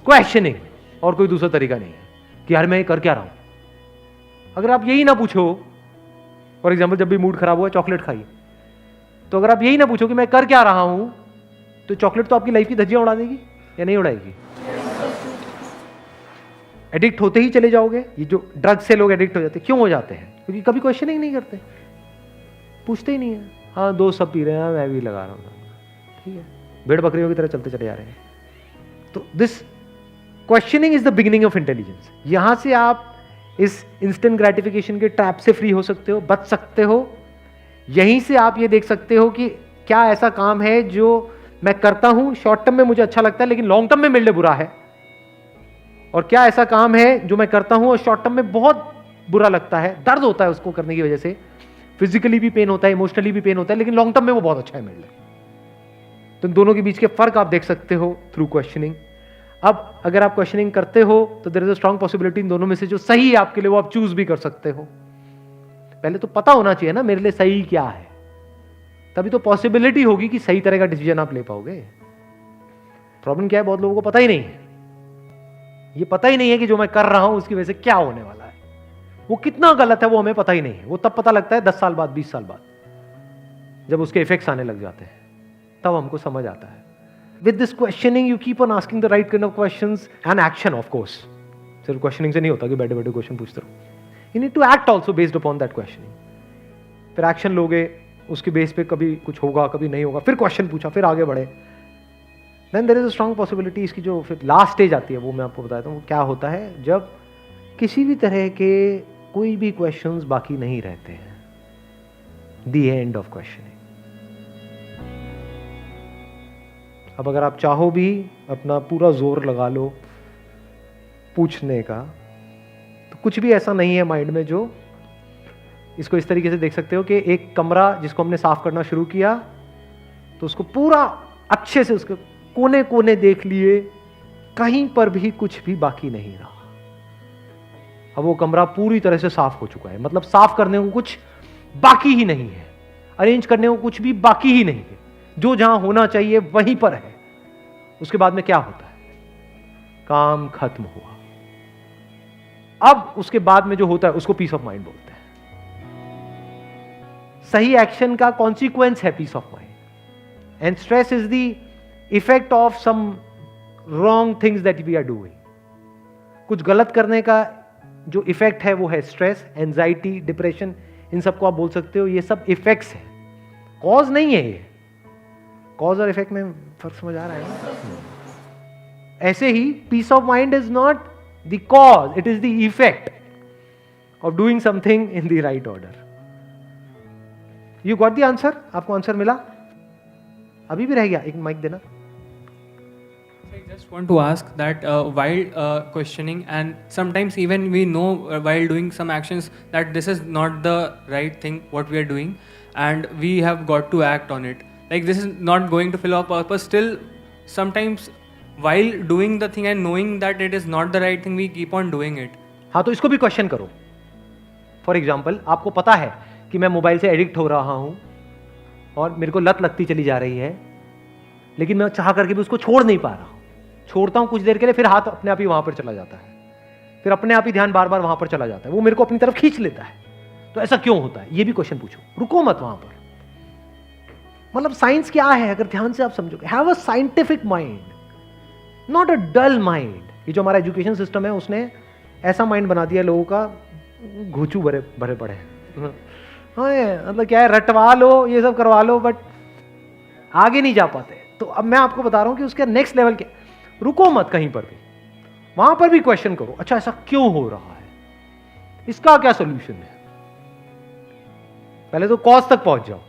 S2: क्वेश्चनिंग। और कोई दूसरा तरीका नहीं है कि यार मैं कर क्या रहा हूं। अगर आप यही ना पूछो, फॉर एग्जाम्पल जब भी मूड खराब हुआ चॉकलेट खाई, तो अगर आप यही ना पूछो कि मैं कर क्या रहा हूं, तो चॉकलेट तो आपकी लाइफ की धज्जियां उड़ा देगी या नहीं उड़ाएगी? एडिक्ट होते ही चले जाओगे। ये जो ड्रग से लोग एडिक्ट हो जाते हैं, क्यों हो जाते हैं? क्योंकि कभी क्वेश्चनिंग नहीं करते, पूछते ही नहीं है। हाँ दोस्त सब पी रहे हैं, मैं भी लगा रहा हूँ, ठीक है, भेड़ बकरियों की तरह चलते चले जा रहे हैं। तो this questioning is the beginning of intelligence. यहां से आप इस इंस्टेंट ग्रेटिफिकेशन के ट्रैप से फ्री हो सकते हो, बच सकते हो। यहीं से आप ये देख सकते हो कि क्या ऐसा काम है जो मैं करता हूं, शॉर्ट टर्म में मुझे अच्छा लगता है लेकिन लॉन्ग टर्म में मेरे लिए बुरा है, और क्या ऐसा काम है जो मैं करता हूं और शॉर्ट टर्म में बहुत बुरा लगता है, दर्द होता है उसको करने की वजह से, फिजिकली भी पेन होता है, इमोशनली भी पेन होता है, लेकिन लॉन्ग टर्म में वो बहुत अच्छा है मेरे लिए। तो दोनों के बीच के फर्क आप देख सकते हो थ्रू क्वेश्चनिंग। अब अगर आप क्वेश्चनिंग करते हो तो there is a strong possibility इन दोनों में से जो सही है आपके लिए वो आप चूज भी कर सकते हो। पहले तो पता होना चाहिए ना मेरे लिए सही क्या है, तभी तो पॉसिबिलिटी होगी कि सही तरह का डिसीजन आप ले पाओगे। प्रॉब्लम क्या है, बहुत लोगों को पता ही नहीं है, ये पता ही नहीं है कि जो मैं कर रहा हूं उसकी वजह से क्या होने वाला है, वो कितना गलत है वो हमें पता ही नहीं है। वो तब पता लगता है 10 साल बाद, 20 साल बाद, जब उसके इफेक्ट्स आने लग जाते हैं, तब हमको समझ आता है। With this questioning you keep on asking the right kind of questions and action, of course. सिर्फ क्वेश्चनिंग से नहीं होता कि बैठे बैठे क्वेश्चन पूछते रहो, you need to act also based upon that questioning. फिर एक्शन लोगे, उसके बेस पे कभी कुछ होगा कभी नहीं होगा, फिर क्वेश्चन पूछा, फिर आगे बढ़े, then there is a strong possibility. इसकी जो फिर लास्ट स्टेज आती है वो मैं आपको बताता हूँ क्या होता है, जब किसी भी तरह के कोई भी क्वेश्चंस बाकी नहीं रहते हैं, द एंड ऑफ क्वेश्चनिंग। अब अगर आप चाहो भी अपना पूरा जोर लगा लो पूछने का, तो कुछ भी ऐसा नहीं है माइंड में जो, इसको इस तरीके से देख सकते हो कि एक कमरा जिसको हमने साफ करना शुरू किया तो उसको पूरा अच्छे से उसके कोने कोने देख लिए, कहीं पर भी कुछ भी बाकी नहीं रहा। अब वो कमरा पूरी तरह से साफ हो चुका है, मतलब साफ करने को कुछ बाकी ही नहीं है, अरेंज करने को कुछ भी बाकी ही नहीं है, जो जहां होना चाहिए वहीं पर है। उसके बाद में क्या होता है, काम खत्म हुआ। अब उसके बाद में जो होता है उसको पीस ऑफ माइंड बोलते हैं। सही एक्शन का कॉन्सिक्वेंस है peace of mind, and stress is the effect of some wrong things that we are doing. कुछ गलत करने का जो इफेक्ट है वो है स्ट्रेस, एंजाइटी, डिप्रेशन, इन सबको आप बोल सकते हो, ये सब इफेक्ट्स है, कॉज नहीं है। ये कॉज और इफेक्ट में फर्क समझ आ रहा है ना? ऐसे ही peace of mind is not the cause, it is the effect of doing something in the right order. You got the answer? आपको आंसर मिला? अभी भी रह गया, एक माइक देना।
S10: I just want to ask that while questioning, and sometimes even we know while doing some actions that this is not the right thing what we are doing, and we have got to act on it. Like this is not going to fill our purpose. Still, sometimes while doing the thing and knowing that it is not the right thing, we keep on doing it.
S2: हाँ, तो इसको भी क्वेश्चन करो। फॉर एग्जाम्पल, आपको पता है कि मैं मोबाइल से एडिक्ट हो रहा हूँ और मेरे को लत लगती चली जा रही है, लेकिन मैं चाह करके भी उसको छोड़ नहीं पा रहा हूँ। छोड़ता हूँ कुछ देर के लिए, फिर हाथ अपने आप ही वहां पर चला जाता है, फिर अपने आप ही ध्यान बार बार वहां पर चला जाता है, वो मेरे को अपनी तरफ खींच लेता है। तो ऐसा क्यों होता है, ये भी क्वेश्चन पूछो, रुको मत वहां पर। मतलब साइंस क्या है अगर ध्यान से आप समझोगे, have a scientific mind, not a dull mind. ये जो हमारा एजुकेशन सिस्टम है उसने ऐसा माइंड बना दिया लोगों का, घूचू भरे भरे पड़े हैं। हाँ, मतलब क्या है, रटवा लो, ये सब करवा लो, बट आगे नहीं जा पाते। तो अब मैं आपको बता रहा हूं कि उसके नेक्स्ट लेवल क्या। रुको मत कहीं पर भी, वहां पर भी क्वेश्चन करो, अच्छा ऐसा क्यों हो रहा है, इसका क्या सोल्यूशन है। पहले तो कॉज तक पहुंच जाओ,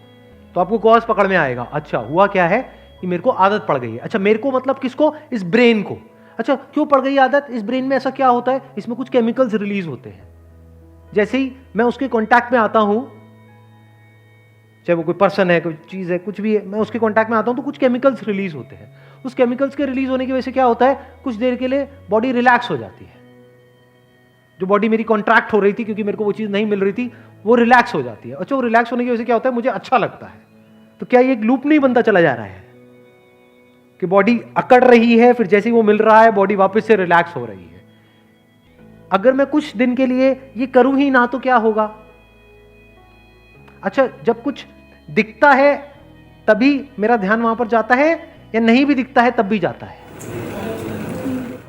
S2: तो आपको कॉज पकड़ में आएगा। अच्छा हुआ क्या है कि मेरे को आदत पड़ गई है। अच्छा मेरे को मतलब किसको, इस ब्रेन को। अच्छा क्यों पड़ गई आदत, इस ब्रेन में ऐसा क्या होता है, इसमें कुछ केमिकल्स रिलीज होते हैं। जैसे ही मैं उसके कांटेक्ट में आता हूं, चाहे वो कोई पर्सन है, कोई चीज है, कुछ भी है, मैं उसके कांटेक्ट में आता हूं तो कुछ केमिकल्स रिलीज होते हैं। उस केमिकल्स के रिलीज होने की वजह से क्या होता है, कुछ देर के लिए बॉडी रिलैक्स हो जाती है। जो बॉडी मेरी कॉन्ट्रैक्ट हो रही थी क्योंकि मेरे को वो चीज नहीं मिल रही थी, वो रिलैक्स हो जाती है। अच्छा वो रिलैक्स होने की वजह से क्या होता है, मुझे अच्छा लगता है। तो क्या ये एक लूप नहीं बनता चला जा रहा है कि बॉडी अकड़ रही है, फिर जैसे ही वो मिल रहा है बॉडी वापस से रिलैक्स हो रही है। अगर मैं कुछ दिन के लिए ये करूं ही ना तो क्या होगा। अच्छा जब कुछ दिखता है तभी मेरा ध्यान वहां पर जाता है, या नहीं भी दिखता है तब भी जाता है।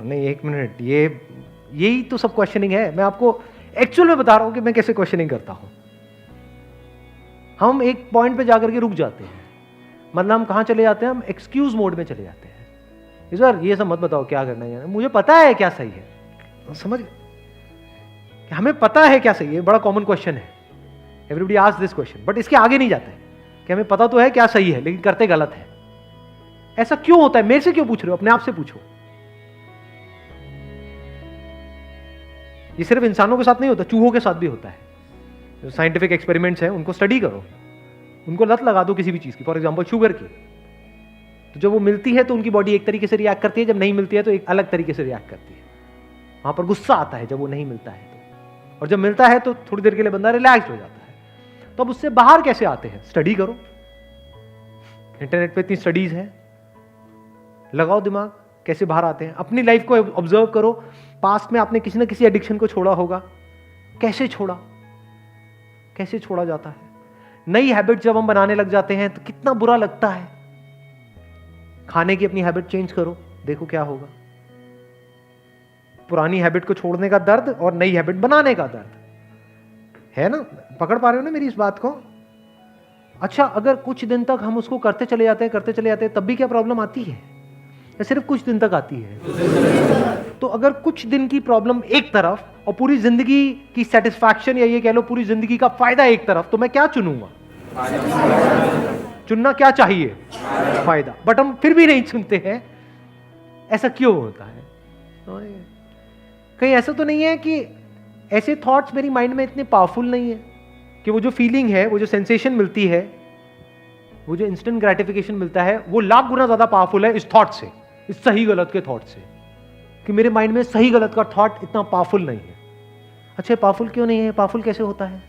S2: नहीं एक मिनट, यही तो सब क्वेश्चनिंग है। मैं आपको एक्चुअल में बता रहा हूं कि मैं कैसे क्वेश्चनिंग करता हूं। हम एक पॉइंट पे जाकर के रुक जाते हैं, मतलब हम कहां चले जाते हैं, हम एक्सक्यूज मोड में चले जाते हैं। सर ये सब मत बताओ क्या करना है, मुझे पता है क्या सही है। समझ, हमें पता है क्या सही है, बड़ा कॉमन क्वेश्चन है, everybody ask this question, but इसके आगे नहीं जाते कि हमें पता तो है क्या सही है लेकिन करते गलत है। ऐसा क्यों होता है, मेरे से क्यों पूछ रहे हो, अपने आप से पूछो। ये सिर्फ इंसानों के साथ नहीं होता, चूहों के साथ भी होता है। जो साइंटिफिक एक्सपेरिमेंट्स हैं उनको स्टडी करो, उनको लत लगा दो किसी भी चीज की, फॉर एग्जांपल शुगर की। तो जब वो मिलती है तो उनकी बॉडी एक तरीके से रिएक्ट करती है, जब नहीं मिलती है तो एक अलग तरीके से रिएक्ट करती है। वहां पर गुस्सा आता है जब वो नहीं मिलता है तो, और जब मिलता है तो थोड़ी देर के लिए बंदा रिलैक्स्ड हो जाता है। तो अब उससे बाहर कैसे आते हैं? स्टडी करो, इंटरनेट पे इतनी स्टडीज है, लगाओ दिमाग, कैसे बाहर आते हैं। अपनी लाइफ को ऑब्जर्व करो, पास्ट में आपने किसी ना किसी एडिक्शन को छोड़ा होगा, कैसे छोड़ा, कैसे छोड़ा जाता है। नई हैबिट जब हम बनाने लग जाते हैं तो कितना बुरा लगता है। खाने की अपनी हैबिट चेंज करो, देखो क्या होगा। पुरानी हैबिट को छोड़ने का दर्द और नई हैबिट बनाने का दर्द है ना, पकड़ पा रहे हो ना मेरी इस बात को? अच्छा, अगर कुछ दिन तक हम उसको करते चले जाते हैं तब भी क्या प्रॉब्लम आती है, या सिर्फ कुछ दिन तक आती है? तो अगर कुछ दिन की प्रॉब्लम एक तरफ और पूरी जिंदगी की सेटिस्फैक्शन, या ये कह लो पूरी जिंदगी का फायदा एक तरफ, तो मैं क्या चुनूंगा? चुनना क्या चाहिए? फायदा। बट हम फिर भी नहीं चुनते हैं, ऐसा क्यों होता है? कहीं ऐसा तो नहीं है कि ऐसे थॉट्स मेरी माइंड में इतने पावरफुल नहीं है कि वो जो फीलिंग है, वो जो सेंसेशन मिलती है, वो जो इंस्टेंट ग्रेटिफिकेशन मिलता है, वो लाख गुना ज्यादा पावरफुल है इस थॉट से, इस सही गलत के थॉट से, कि मेरे माइंड में सही गलत का थॉट इतना पावरफुल नहीं है। अच्छा, पावरफुल क्यों नहीं है? पावरफुल कैसे होता है?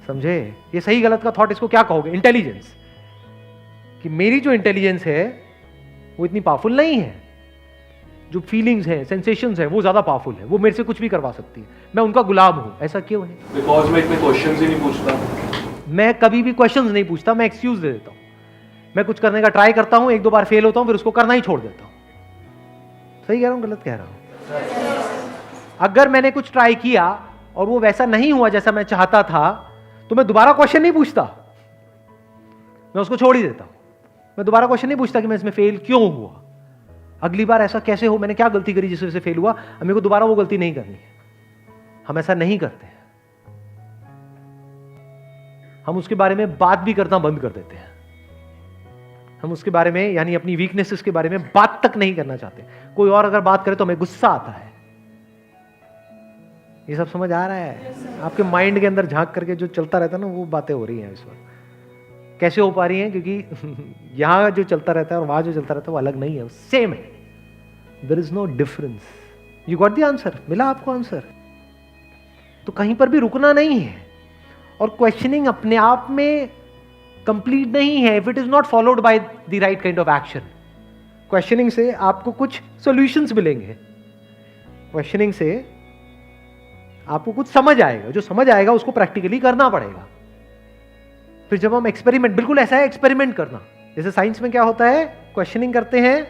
S2: समझे? ये सही गलत का थॉट, इसको क्या कहोगे? इंटेलिजेंस। कि मेरी जो इंटेलिजेंस है वो इतनी पावरफुल नहीं है, जो फीलिंग्स हैं, सेंसेशंस हैं, वो ज्यादा पावरफुल है, वो मेरे से कुछ भी करवा सकती है, मैं उनका गुलाम हूं। ऐसा क्यों है?
S9: बिकॉज मैं इतने क्वेश्चंस ही नहीं पूछता।
S2: मैं कभी भी क्वेश्चंस नहीं पूछता, मैं एक्सक्यूज दे देता हूं। मैं कुछ करने का ट्राई करता हूं, एक दो बार फेल होता हूं, फिर उसको करना ही छोड़ देता हूं। सही कह रहा हूं, गलत कह रहा हूं? अगर मैंने कुछ ट्राई किया और वो वैसा नहीं हुआ जैसा मैं चाहता था, तो मैं दोबारा क्वेश्चन नहीं पूछता, मैं उसको छोड़ ही देता हूं। मैं दोबारा क्वेश्चन नहीं पूछता कि मैं इसमें फेल क्यों हुआ, अगली बार ऐसा कैसे हो, मैंने क्या गलती करी जिस वजह से फेल हुआ, अब मेरे को दोबारा वो गलती नहीं करनी है। हम ऐसा नहीं करते हैं, हम उसके बारे में बात भी करना बंद कर देते हैं। हम उसके बारे में, यानी अपनी वीकनेसेस के बारे में बात तक नहीं करना चाहते। कोई और अगर बात करे तो हमें गुस्सा आता है। ये सब समझ आ रहा है? आपके माइंड के अंदर झांक करके जो चलता रहता है ना, वो बातें हो रही हैं इस वक्त। कैसे हो पा रही हैं? क्योंकि यहां जो चलता रहता है और वहां जो चलता रहता है वो अलग नहीं है, सेम है। There is no difference. You got the answer? मिला आपको आंसर? तो कहीं पर भी रुकना नहीं है। और क्वेश्चनिंग अपने आप में कंप्लीट नहीं है if it is not followed by the right kind of action. Questioning से आपको कुछ सॉल्यूशंस मिलेंगे, क्वेश्चनिंग से आपको कुछ समझ आएगा, जो समझ आएगा उसको प्रैक्टिकली करना पड़ेगा। फिर जब हम एक्सपेरिमेंट, बिल्कुल ऐसा है एक्सपेरिमेंट करना, जैसे साइंस में क्या होता है, क्वेश्चनिंग करते हैं,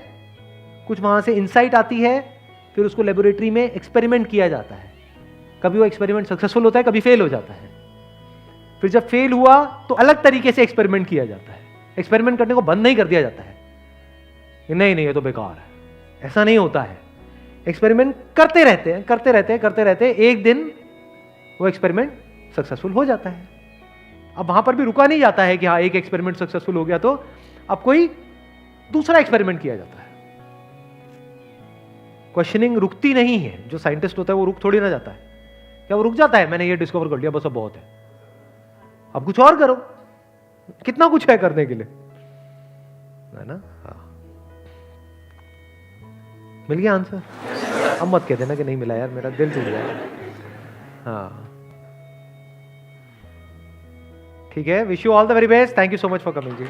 S2: कुछ वहां से इंसाइट आती है, फिर उसको लेबोरेटरी में एक्सपेरिमेंट किया जाता है। कभी वो एक्सपेरिमेंट सक्सेसफुल होता है, कभी फेल हो जाता है। फिर जब फेल हुआ तो अलग तरीके से एक्सपेरिमेंट किया जाता है। एक्सपेरिमेंट करने को बंद नहीं कर दिया जाता है, नहीं नहीं ये तो बेकार है, ऐसा नहीं होता है। एक्सपेरिमेंट करते रहते हैं, करते रहते हैं, करते रहते हैं, एक दिन वो एक्सपेरिमेंट सक्सेसफुल हो जाता है। अब वहां पर भी रुका नहीं जाता है कि हाँ एक एक्सपेरिमेंट सक्सेसफुल हो गया तो अब कोई दूसरा एक्सपेरिमेंट किया जाता है। क्वेश्चनिंग रुकती नहीं है। जो साइंटिस्ट होता है वो रुक थोड़ी ना जाता है। क्या वो रुक जाता है? मैंने ये डिस्कवर कर लिया, बस अब बहुत है, अब कुछ और करो। कितना कुछ है करने के लिए, है ना? हाँ, मिल गया आंसर? अब मत कह देना कि नहीं मिला यार, मेरा दिल टूट गया। हाँ ठीक है, wish you all the very best, thank you so much for coming ji.